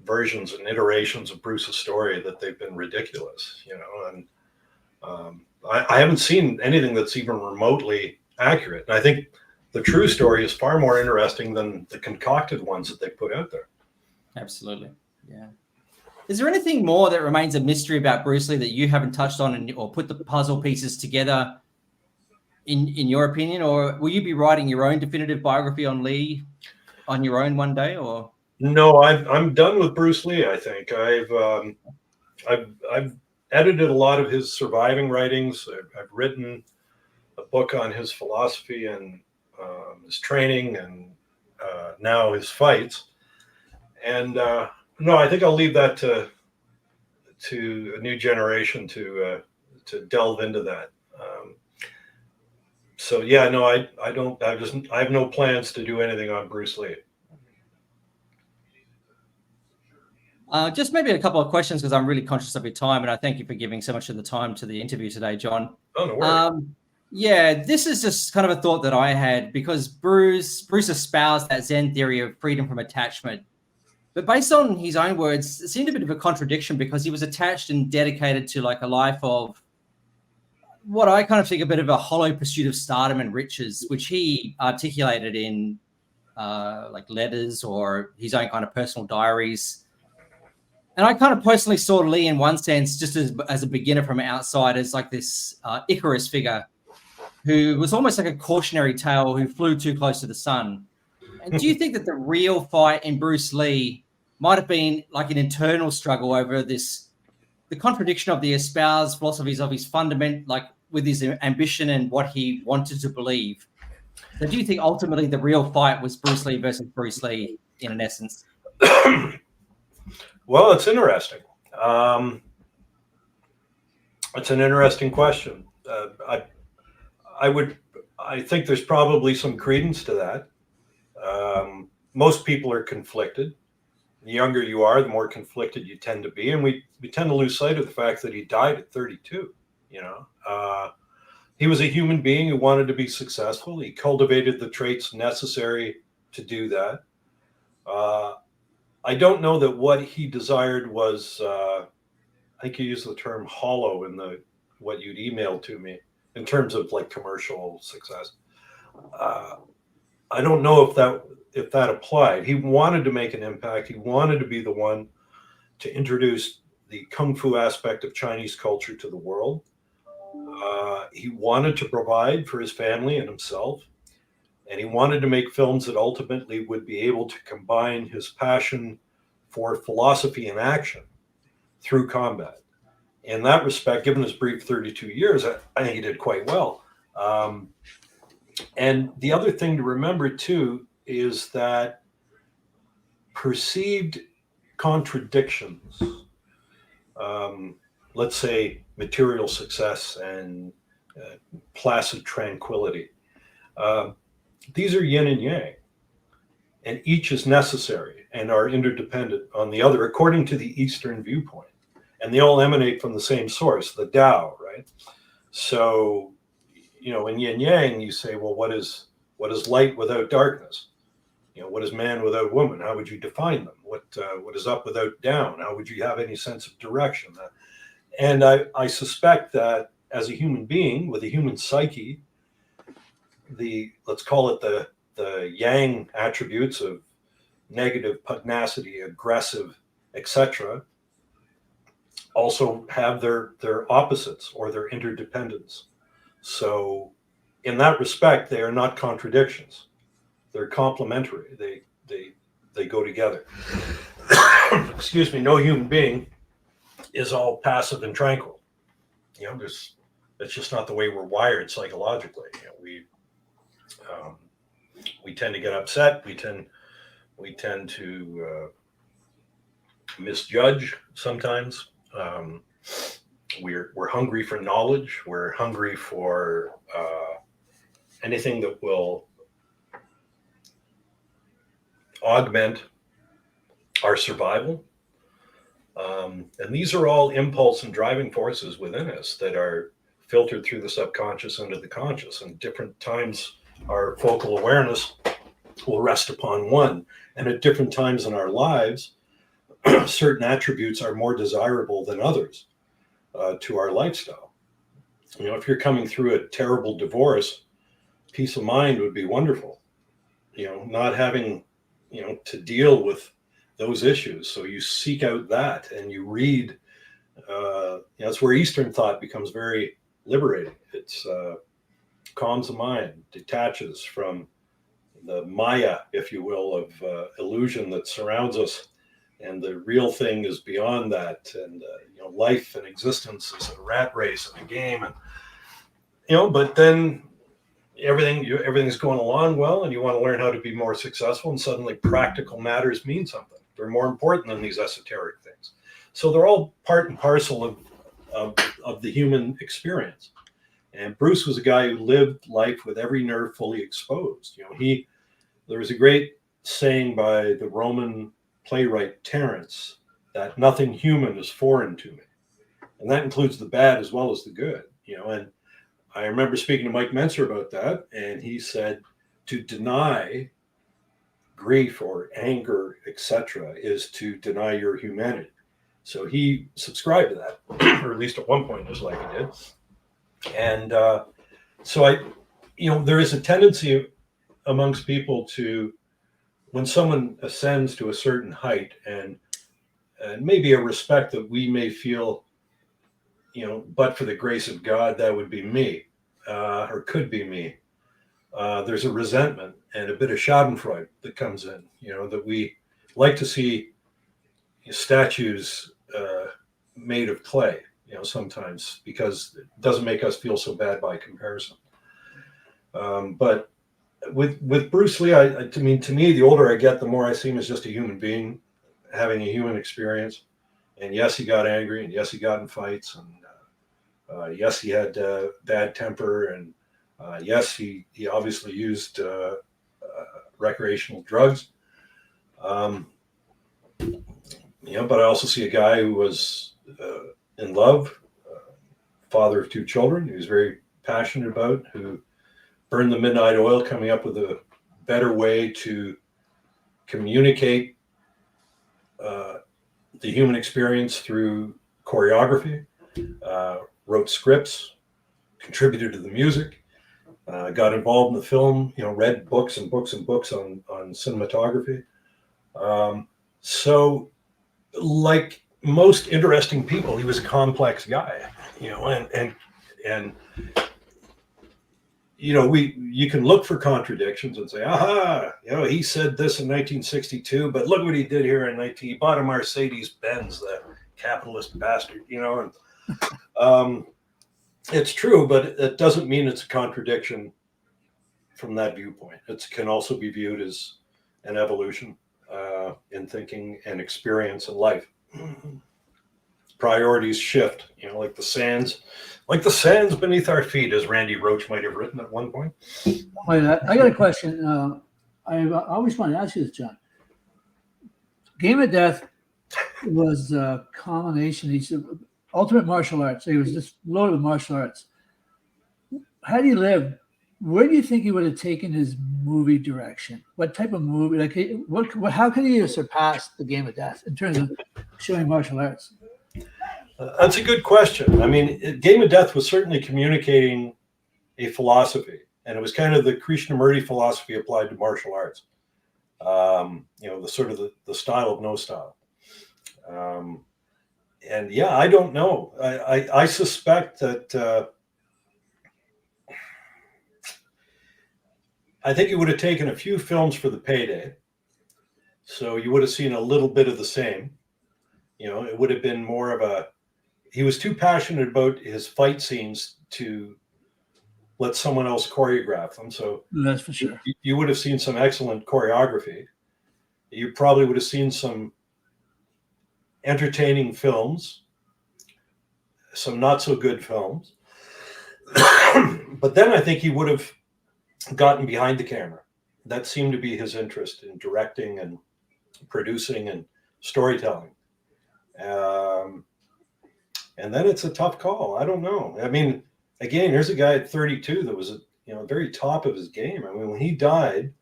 versions and iterations of Bruce's story, that they've been ridiculous, and I haven't seen anything that's even remotely accurate. And I think the true story is far more interesting than the concocted ones that they put out there. Absolutely. Yeah. Is there anything more that remains a mystery about Bruce Lee that you haven't touched on or put the puzzle pieces together in your opinion, or will you be writing your own definitive biography on Lee on your own one day? Or no, I'm done with Bruce Lee. I think I've edited a lot of his surviving writings. I've written a book on his philosophy and his training and now his fights. And no, I think I'll leave that to a new generation to delve into that. So yeah, no, I have no plans to do anything on Bruce Lee. Just maybe a couple of questions, because I'm really conscious of your time, and I thank you for giving so much of the time to the interview today, John. Oh, no worries. Yeah, this is just kind of a thought that I had, because Bruce espoused that Zen theory of freedom from attachment. But based on his own words, it seemed a bit of a contradiction, because he was attached and dedicated to like a life of what I kind of think a bit of a hollow pursuit of stardom and riches, which he articulated in like letters or his own kind of personal diaries. And I kind of personally saw Lee in one sense, just as a beginner from outside, as like this Icarus figure who was almost like a cautionary tale who flew too close to the sun. And do you think that the real fight in Bruce Lee might have been like an internal struggle over the contradiction of the espoused philosophies of his fundament, like with his ambition and what he wanted to believe? So do you think ultimately the real fight was Bruce Lee versus Bruce Lee in an essence? Well, it's interesting. It's an interesting question. I think there's probably some credence to that. Most people are conflicted. The younger you are, the more conflicted you tend to be, and we tend to lose sight of the fact that he died at 32. He was a human being who wanted to be successful. He cultivated the traits necessary to do that. I don't know that what he desired was, I think you used the term hollow in what you'd emailed to me in terms of like commercial success. I don't know if that applied. He wanted to make an impact. He wanted to be the one to introduce the Kung Fu aspect of Chinese culture to the world. He wanted to provide for his family and himself. And he wanted to make films that ultimately would be able to combine his passion for philosophy and action through combat. In that respect, given his brief 32 years, I think he did quite well. And the other thing to remember, too, is that perceived contradictions, let's say material success and placid tranquility. These are yin and yang, and each is necessary and are interdependent on the other, according to the Eastern viewpoint. And they all emanate from the same source, the Tao, right? So, in yin yang, you say, well, what is light without darkness? What is man without woman? How would you define them? What is up without down? How would you have any sense of direction? And I suspect that as a human being with a human psyche, let's call it the yang attributes of negative, pugnacity, aggressive, etc., also have their opposites or their interdependence. So in that respect, they are not contradictions. They're complementary. They go together. Excuse me. No human being is all passive and tranquil. That's just not the way we're wired psychologically. We tend to get upset. We tend to misjudge sometimes. We're hungry for knowledge. We're hungry for anything that will augment our survival. And these are all impulse and driving forces within us that are filtered through the subconscious into the conscious. And different times, our focal awareness will rest upon one. And at different times in our lives, certain attributes are more desirable than others to our lifestyle. If you're coming through a terrible divorce, peace of mind would be wonderful. Not having, to deal with those issues. So you seek out that and you read. That's where Eastern thought becomes very liberating. It's calms the mind, detaches from the Maya, if you will, of illusion that surrounds us. And the real thing is beyond that. And, life and existence is a rat race and a game. And, but then everything's going along well, and you want to learn how to be more successful. And suddenly practical matters mean something. They're more important than these esoteric things. So they're all part and parcel of the human experience. And Bruce was a guy who lived life with every nerve fully exposed. There was a great saying by the Roman playwright Terence that nothing human is foreign to me. And that includes the bad as well as the good, and I remember speaking to Mike Mentzer about that. And he said, to deny grief or anger, etc., is to deny your humanity. So he subscribed to that, or at least at one point in his life he did. And so there is a tendency amongst people to, when someone ascends to a certain height and maybe a respect that we may feel, but for the grace of God, that would be me, or could be me. There's a resentment and a bit of schadenfreude that comes in, that we like to see statues made of clay, sometimes, because it doesn't make us feel so bad by comparison. But with Bruce Lee, to me, the older I get, the more I see him as just a human being having a human experience. And yes, he got angry, and yes, he got in fights, and yes, he had bad temper, and yes, he obviously used recreational drugs. But I also see a guy who was in love, father of two children, he was very passionate about, who burned the midnight oil, coming up with a better way to communicate the human experience through choreography, wrote scripts, contributed to the music, got involved in the film, read books and books and books on cinematography. So like most interesting people, he was a complex guy, and you can look for contradictions and say, aha, he said this in 1962, but look what he did here he bought a Mercedes Benz, that capitalist bastard, and it's true, but it doesn't mean it's a contradiction from that viewpoint. It can also be viewed as an evolution in thinking and experience in life. priorities shift, like the sands beneath our feet, as Randy Roach might have written at one point. Wait, I got a question. I always want to ask you this, John. Game of Death was a combination. He's ultimate martial arts. He was just loaded with martial arts. Had he lived, where do you think he would have taken his movie direction? What type of movie? Like, how could he have surpassed the Game of Death in terms of showing martial arts? That's a good question. I mean, Game of Death was certainly communicating a philosophy, and it was kind of the Krishnamurti philosophy applied to martial arts. The sort of the style of no style. And yeah, I don't know. I suspect that I think he would have taken a few films for the payday. So you would have seen a little bit of the same. It would have been more of he was too passionate about his fight scenes to let someone else choreograph them. So that's for sure. You would have seen some excellent choreography. You probably would have seen some entertaining films, some not so good films. But then I think he would have gotten behind the camera. That seemed to be his interest in directing and producing and storytelling. And then it's a tough call. I don't know. I mean, again, here's a guy at 32 that was very top of his game. I mean, when he died,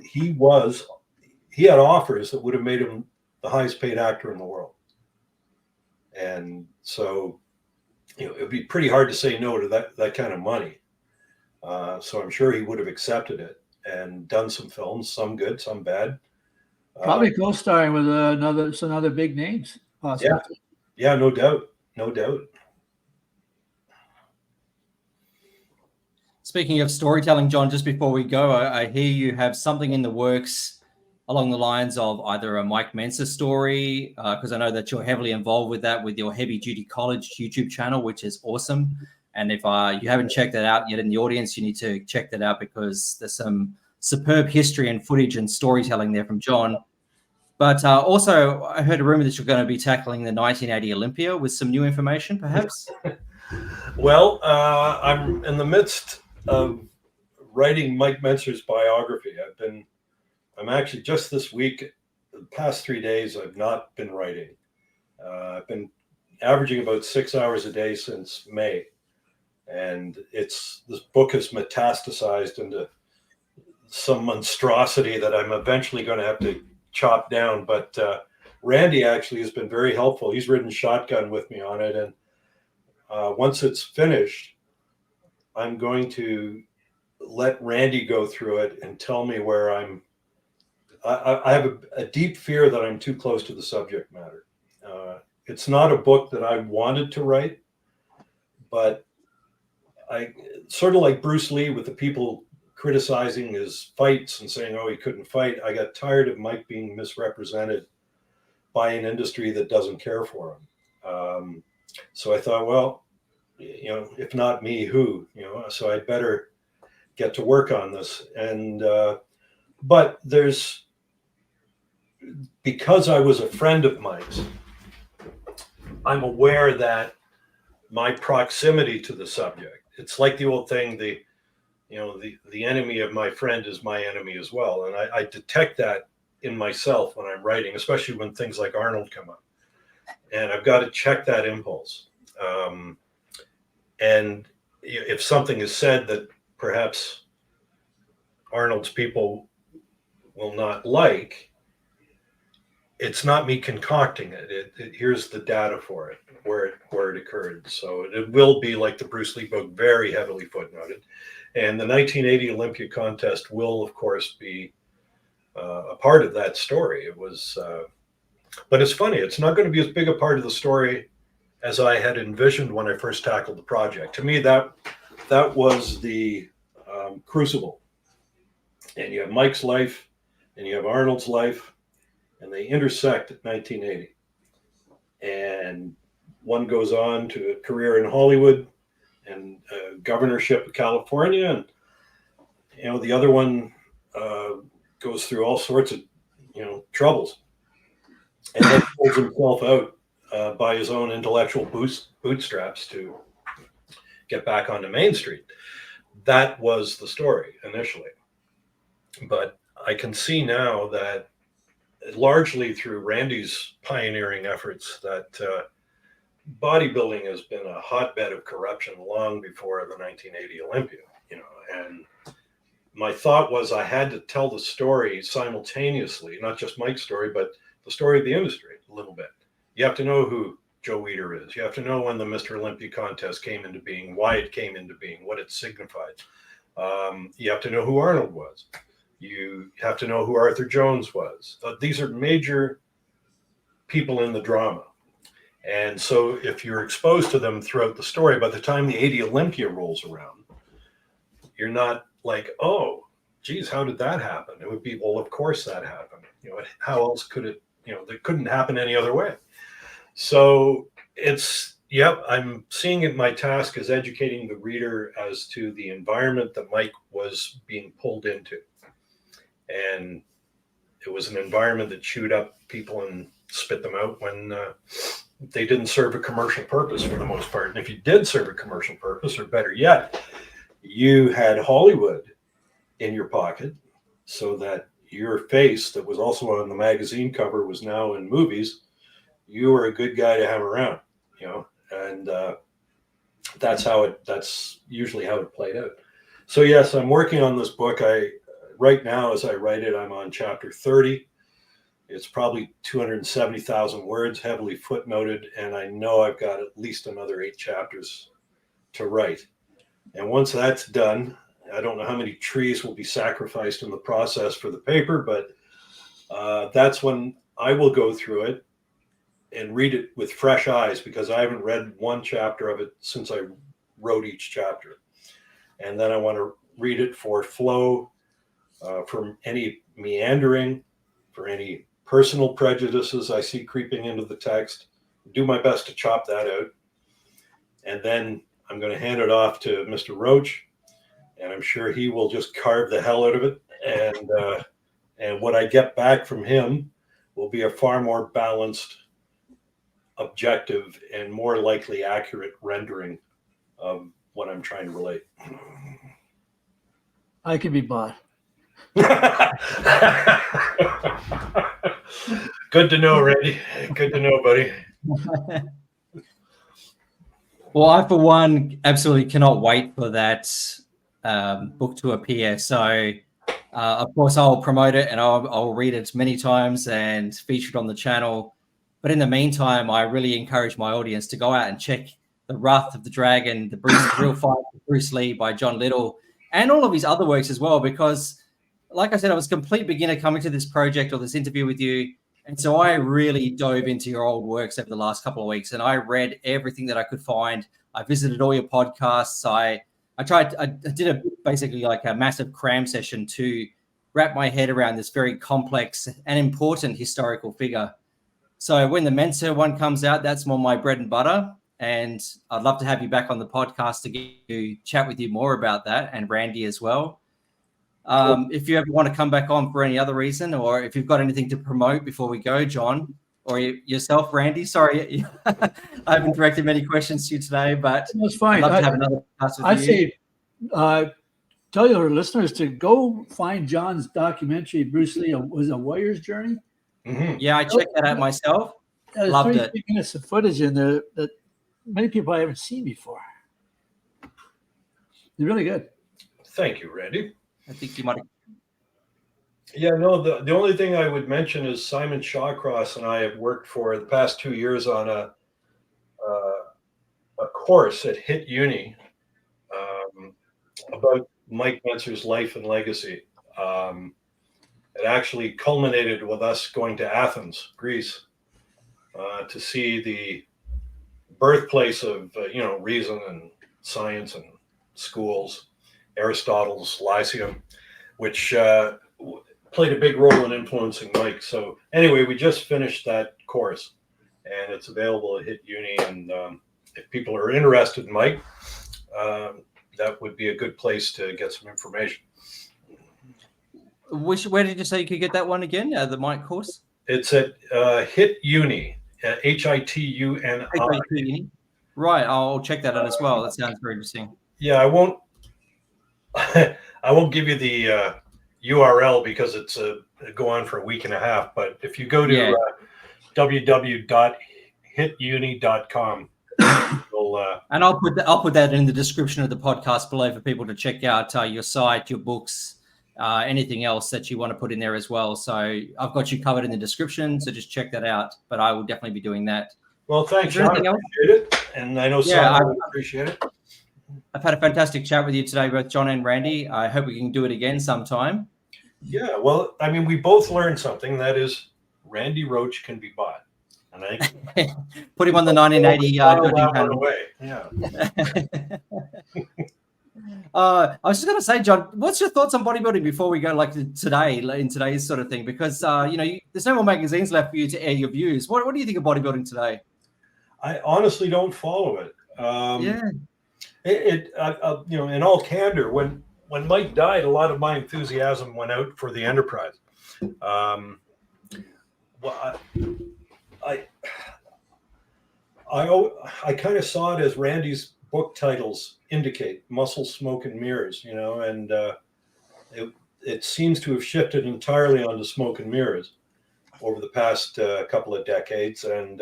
he had offers that would have made him the highest paid actor in the world. And so, it would be pretty hard to say no to that kind of money. So I'm sure he would have accepted it and done some films, some good, some bad. Probably co-starring with some other big names, possibly. Yeah, no doubt. No doubt. Speaking of storytelling, John, just before we go, I hear you have something in the works along the lines of either a Mike Mentzer story, because I know that you're heavily involved with that with your Heavy Duty College YouTube channel, which is awesome. And if you haven't checked that out yet in the audience, you need to check that out because there's some superb history and footage and storytelling there from John. But also, I heard a rumor that you're going to be tackling the 1980 Olympia with some new information, perhaps? Well, I'm in the midst of writing Mike Mentzer's biography. I'm actually just this week, the past 3 days, I've not been writing. I've been averaging about 6 hours a day since May. And this book has metastasized into some monstrosity that I'm eventually going to have to chop down. But Randy actually has been very helpful. He's ridden shotgun with me on it. And once it's finished, I'm going to let Randy go through it and tell me where I have a deep fear that I'm too close to the subject matter. It's not a book that I wanted to write, but I sort of like Bruce Lee with the people criticizing his fights and saying, oh, he couldn't fight. I got tired of Mike being misrepresented by an industry that doesn't care for him. So I thought, well, if not me, who? So I'd better get to work on this. And but because I was a friend of Mike's, I'm aware that my proximity to the subject, it's like the old thing, the enemy of my friend is my enemy as well. And I detect that in myself when I'm writing, especially when things like Arnold come up. And I've got to check that impulse. And if something is said that perhaps Arnold's people will not like, it's not me concocting it. Here's the data for it, where it occurred. So it will be like the Bruce Lee book, very heavily footnoted. And the 1980 Olympia contest will, of course, be a part of that story. It was, but it's funny. It's not going to be as big a part of the story as I had envisioned when I first tackled the project. To me, that was the crucible. And you have Mike's life, and you have Arnold's life, and they intersect at 1980. And one goes on to a career in Hollywood and governorship of California, and the other one goes through all sorts of troubles, and then pulls himself out by his own intellectual bootstraps to get back onto Main Street. That was the story initially. But I can see now that largely through Randy's pioneering efforts that bodybuilding has been a hotbed of corruption long before the 1980 Olympia, and my thought was I had to tell the story simultaneously, not just Mike's story, but the story of the industry a little bit. You have to know who Joe Weider is. You have to know when the Mr. Olympia contest came into being, why it came into being, what it signified. You have to know who Arnold was. You have to know who Arthur Jones was. These are major people in the drama. And so if you're exposed to them throughout the story, by the time the 80 Olympia rolls around, you're not like, oh, geez, how did that happen? It would be, well, of course that happened. How else could it, that couldn't happen any other way. So I'm seeing it, my task is educating the reader as to the environment that Mike was being pulled into. And it was an environment that chewed up people and spit them out when they didn't serve a commercial purpose for the most part. And if you did serve a commercial purpose, or better yet, you had Hollywood in your pocket so that your face that was also on the magazine cover was now in movies. You were a good guy to have around, and that's usually how it played out. So yes, I'm working on this book. Right now, as I write it, I'm on chapter 30. It's probably 270,000 words, heavily footnoted, and I know I've got at least another 8 chapters to write. And once that's done, I don't know how many trees will be sacrificed in the process for the paper, but that's when I will go through it and read it with fresh eyes, because I haven't read one chapter of it since I wrote each chapter. And then I want to read it for flow, from any meandering, for any personal prejudices I see creeping into the text, do my best to chop that out. And then I'm going to hand it off to Mr. Roach, and I'm sure he will just carve the hell out of it. And what I get back from him will be a far more balanced, objective, and more likely accurate rendering of what I'm trying to relate. I can be bought. Good to know, Randy. Good to know, buddy. Well, I, for one, absolutely cannot wait for that book to appear. So, of course, I'll promote it and I'll read it many times and feature it on the channel. But in the meantime, I really encourage my audience to go out and check The Wrath of the Dragon, The Real Fight with Bruce Lee by John Little, and all of his other works as well, because like I said, I was a complete beginner coming to this project or this interview with you. And so I really dove into your old works over the last couple of weeks, and I read everything that I could find. I visited all your podcasts. I did basically like a massive cram session to wrap my head around this very complex and important historical figure. So when the Mentzer one comes out, that's more my bread and butter. And I'd love to have you back on the podcast to chat with you more about that, and Randy as well. If you ever want to come back on for any other reason, or if you've got anything to promote before we go, John, or yourself, Randy. Sorry, I haven't directed many questions to you today, but that's fine. I'd love to have another podcast with I'd you. say tell your listeners to go find John's documentary, Bruce Lee, was a Warrior's Journey. Mm-hmm. Yeah, I checked that out myself. There's Loved it. 33 minutes of footage in there that many people I haven't seen before. They're really good. Thank you, Randy. I think you might have. Yeah, no, the only thing I would mention is Simon Shawcross and I have worked for the past 2 years on a course at HIT Uni about Mike Mentzer's life and legacy. It actually culminated with us going to Athens, Greece, to see the birthplace of reason and science and schools, Aristotle's Lyceum, which played a big role in influencing Mike. So anyway, we just finished that course, and it's available at HIT Uni. And if people are interested in Mike, that would be a good place to get some information. Where did you say you could get that one again? The Mike course? It's at HIT Uni, HITUNI. Right, I'll check that out as well. That sounds very interesting. Yeah, I won't give you the URL because it's go on for a week and a half. But if you go to www.hituni.com, and I'll put that in the description of the podcast below for people to check out your site, your books, anything else that you want to put in there as well. So I've got you covered in the description, so just check that out. But I will definitely be doing that. Well, thanks, John. I appreciate it, and I know Simon will appreciate it. I've had a fantastic chat with you today, both John and Randy. I hope we can do it again sometime. Yeah, well, I mean, we both learned something. That is, Randy Roach can be bought. And I put him on the 1980 dodging panel. Yeah. I was just going to say, John, what's your thoughts on bodybuilding before we go like today, in today's sort of thing? Because, there's no more magazines left for you to air your views. What do you think of bodybuilding today? I honestly don't follow it. In all candor, when Mike died, a lot of my enthusiasm went out for the enterprise. I kind of saw it as Randy's book titles indicate: muscle, smoke, and mirrors. And it seems to have shifted entirely onto smoke and mirrors over the past couple of decades. And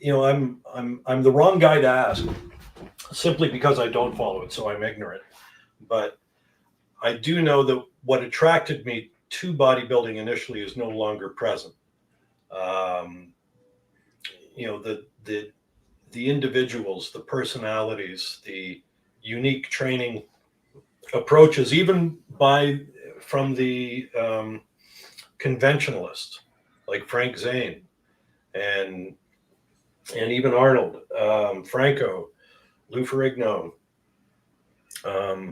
I'm the wrong guy to ask, simply because I don't follow it, so I'm ignorant. But I do know that what attracted me to bodybuilding initially is no longer present. The individuals, the personalities, the unique training approaches, even from the conventionalists like Frank Zane and even Arnold, Franco, Lou Ferrigno.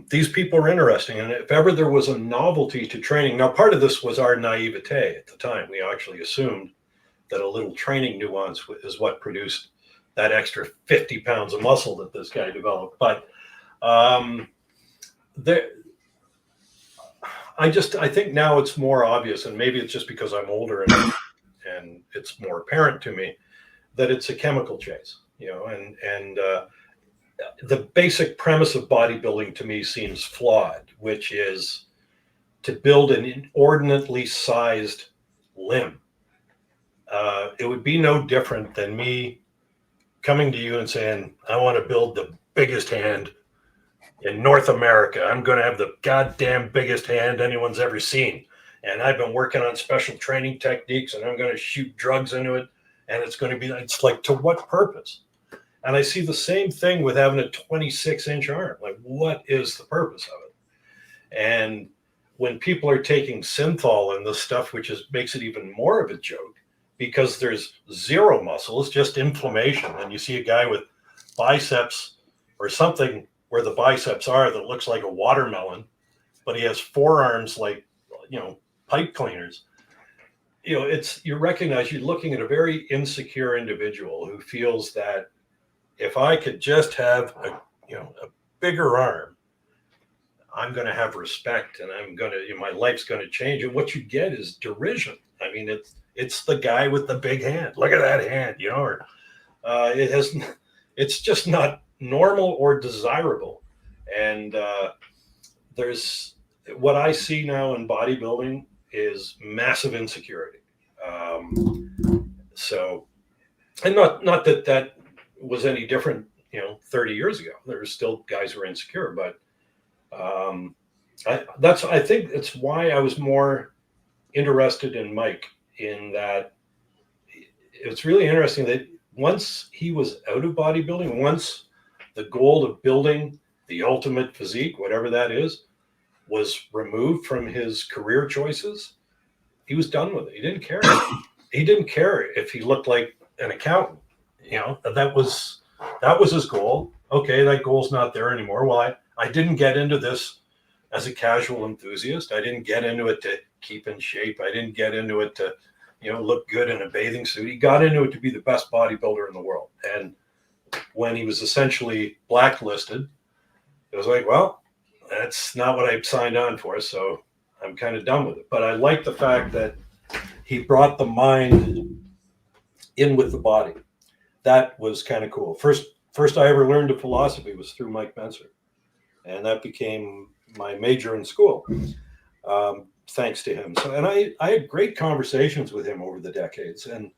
These people are interesting, and if ever there was a novelty to training, now part of this was our naivete at the time. We actually assumed that a little training nuance is what produced that extra 50 pounds of muscle that this guy developed. But I think now it's more obvious, and maybe it's just because I'm older and it's more apparent to me that it's a chemical chase, and the basic premise of bodybuilding to me seems flawed, which is to build an inordinately sized limb. It would be no different than me coming to you and saying, I want to build the biggest hand in North America. I'm going to have the goddamn biggest hand anyone's ever seen. And I've been working on special training techniques, and I'm going to shoot drugs into it. And it's like, to what purpose? And I see the same thing with having a 26-inch arm. Like, what is the purpose of it? And when people are taking synthol and this stuff, which makes it even more of a joke, because there's zero muscle, it's just inflammation. And you see a guy with biceps or something where the biceps are that looks like a watermelon, but he has forearms like, pipe cleaners. You recognize you're looking at a very insecure individual who feels that if I could just have a bigger arm, I'm going to have respect, and my life's going to change. And what you get is derision. I mean, it's the guy with the big hand. Look at that hand, it's just not normal or desirable. And there's what I see now in bodybuilding is massive insecurity. And not that was any different, 30 years ago. There were still guys who were insecure, but I think it's why I was more interested in Mike, in that it's really interesting that once he was out of bodybuilding, once the goal of building the ultimate physique, whatever that is, was removed from his career choices, he was done with it. He didn't care. He didn't care if he looked like an accountant. That was his goal. Okay, that goal's not there anymore. Well, I didn't get into this as a casual enthusiast. I didn't get into it to keep in shape. I didn't get into it to, look good in a bathing suit. He got into it to be the best bodybuilder in the world. And when he was essentially blacklisted, it was like, well, that's not what I signed on for. So I'm kind of done with it. But I like the fact that he brought the mind in with the body. That was kind of cool. First I ever learned of philosophy was through Mike Mentzer, and that became my major in school, thanks to him. So, and I had great conversations with him over the decades, and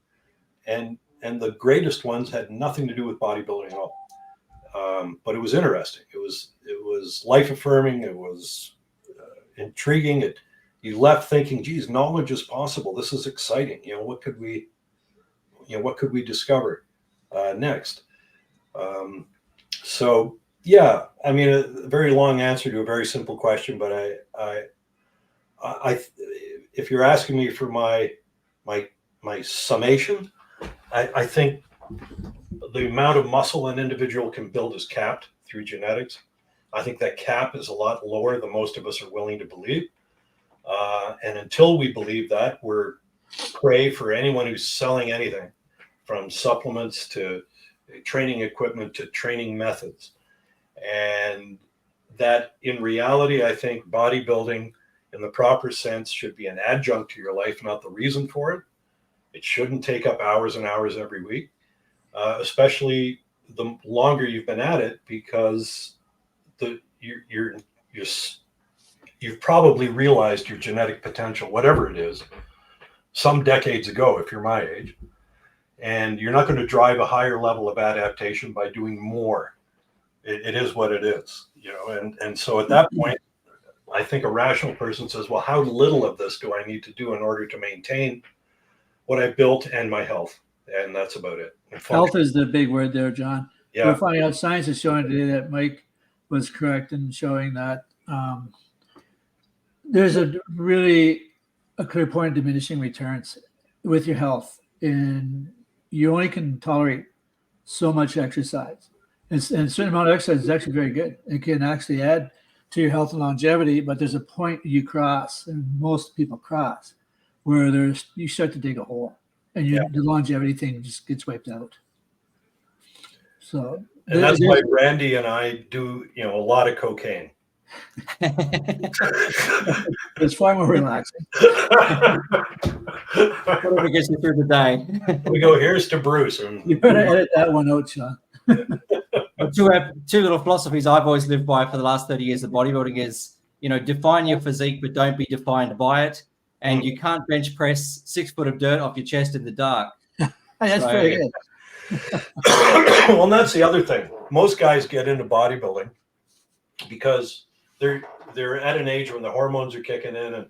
the greatest ones had nothing to do with bodybuilding at all. But it was interesting. It was life affirming. It was intriguing. You left thinking, geez, knowledge is possible. This is exciting. What could we discover next? So yeah, I mean, a very long answer to a very simple question, but I if you're asking me for my summation, I think the amount of muscle an individual can build is capped through genetics. I think that cap is a lot lower than most of us are willing to believe. And until we believe that, we're prey for anyone who's selling anything, from supplements to training equipment to training methods. And that in reality, I think bodybuilding in the proper sense should be an adjunct to your life, not the reason for it. It shouldn't take up hours and hours every week, especially the longer you've been at it, because you've probably realized your genetic potential, whatever it is, some decades ago, if you're my age, and you're not going to drive a higher level of adaptation by doing more. It is what it is, and so at that point, I think a rational person says, well, how little of this do I need to do in order to maintain what I built and my health? And that's about it. Health is the big word there, John. Yeah. We're finding out science is showing today that Mike was correct in showing that there's a clear point of diminishing returns with your health, and you only can tolerate so much exercise. And a certain amount of exercise is actually very good. It can actually add to your health and longevity, but there's a point you cross, and most people cross, where you start to dig a hole, and the longevity thing just gets wiped out. So, and that's why Randy and I do, a lot of cocaine. It's far more relaxing. Whatever gets you through the day. We go, here's to Bruce. You better edit that one out, Sean. Two little philosophies I've always lived by for the last 30 years of bodybuilding is, define your physique, but don't be defined by it. And you can't bench press 6 foot of dirt off your chest in the dark. That's very good. Well, and that's the other thing. Most guys get into bodybuilding because they're at an age when the hormones are kicking in and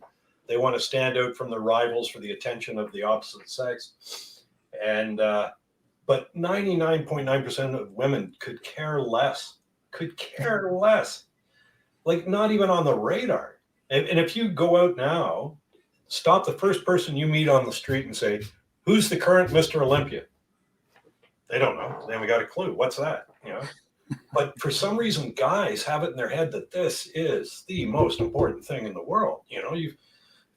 they want to stand out from their rivals for the attention of the opposite sex. And but 99.9% of women could care less. Like, not even on the radar. And if you go out now, stop the first person you meet on the street and say, who's the current Mr. Olympia? They don't know. They haven't got a clue. What's that? But for some reason, guys have it in their head that this is the most important thing in the world. If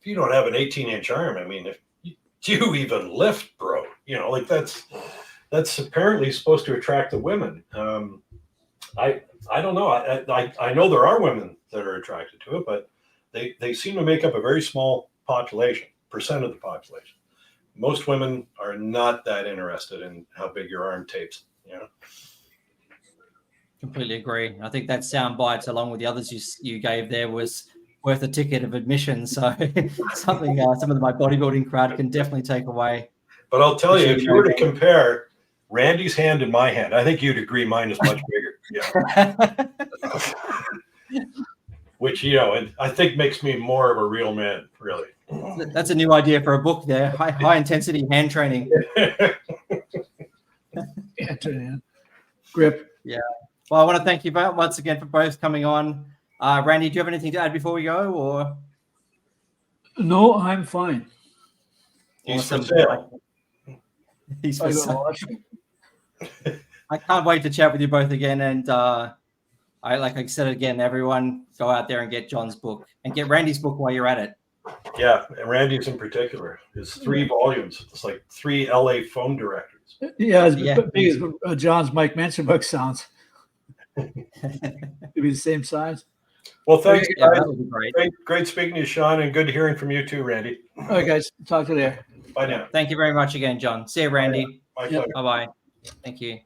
you don't have an 18-inch arm, I mean, do you even lift, bro? Like that's apparently supposed to attract the women. I don't know. I know there are women that are attracted to it, but they seem to make up a very small percent of the population. Most women are not that interested in how big your arm tapes. Completely agree. I think that sound bites, along with the others you gave there, was worth a ticket of admission. So something some of my bodybuilding crowd can definitely take away. But I'll tell you, if you were to compare Randy's hand and my hand, I think you'd agree mine is much bigger. Yeah. Which, I think makes me more of a real man, really. That's a new idea for a book there. High intensity hand training. Grip. Yeah. Well, I want to thank you once again for both coming on. Randy, do you have anything to add before we go, or? No, I'm fine. He's for sale. He's for sale. I can't wait to chat with you both again. And like I said again, everyone go out there and get John's book and get Randy's book while you're at it. Yeah, and Randy's in particular. It's 3 volumes. It's like 3 LA phone directors. Yeah, as big as John's Mike Mentzer book sounds. It'd be the same size. Well, thanks, guys. That would be great. Great speaking to you, Sean, and good hearing from you too, Randy. All right, guys. Talk to you there. Bye now. Thank you very much again, John. See you, Randy. My pleasure. Bye-bye. Thank you.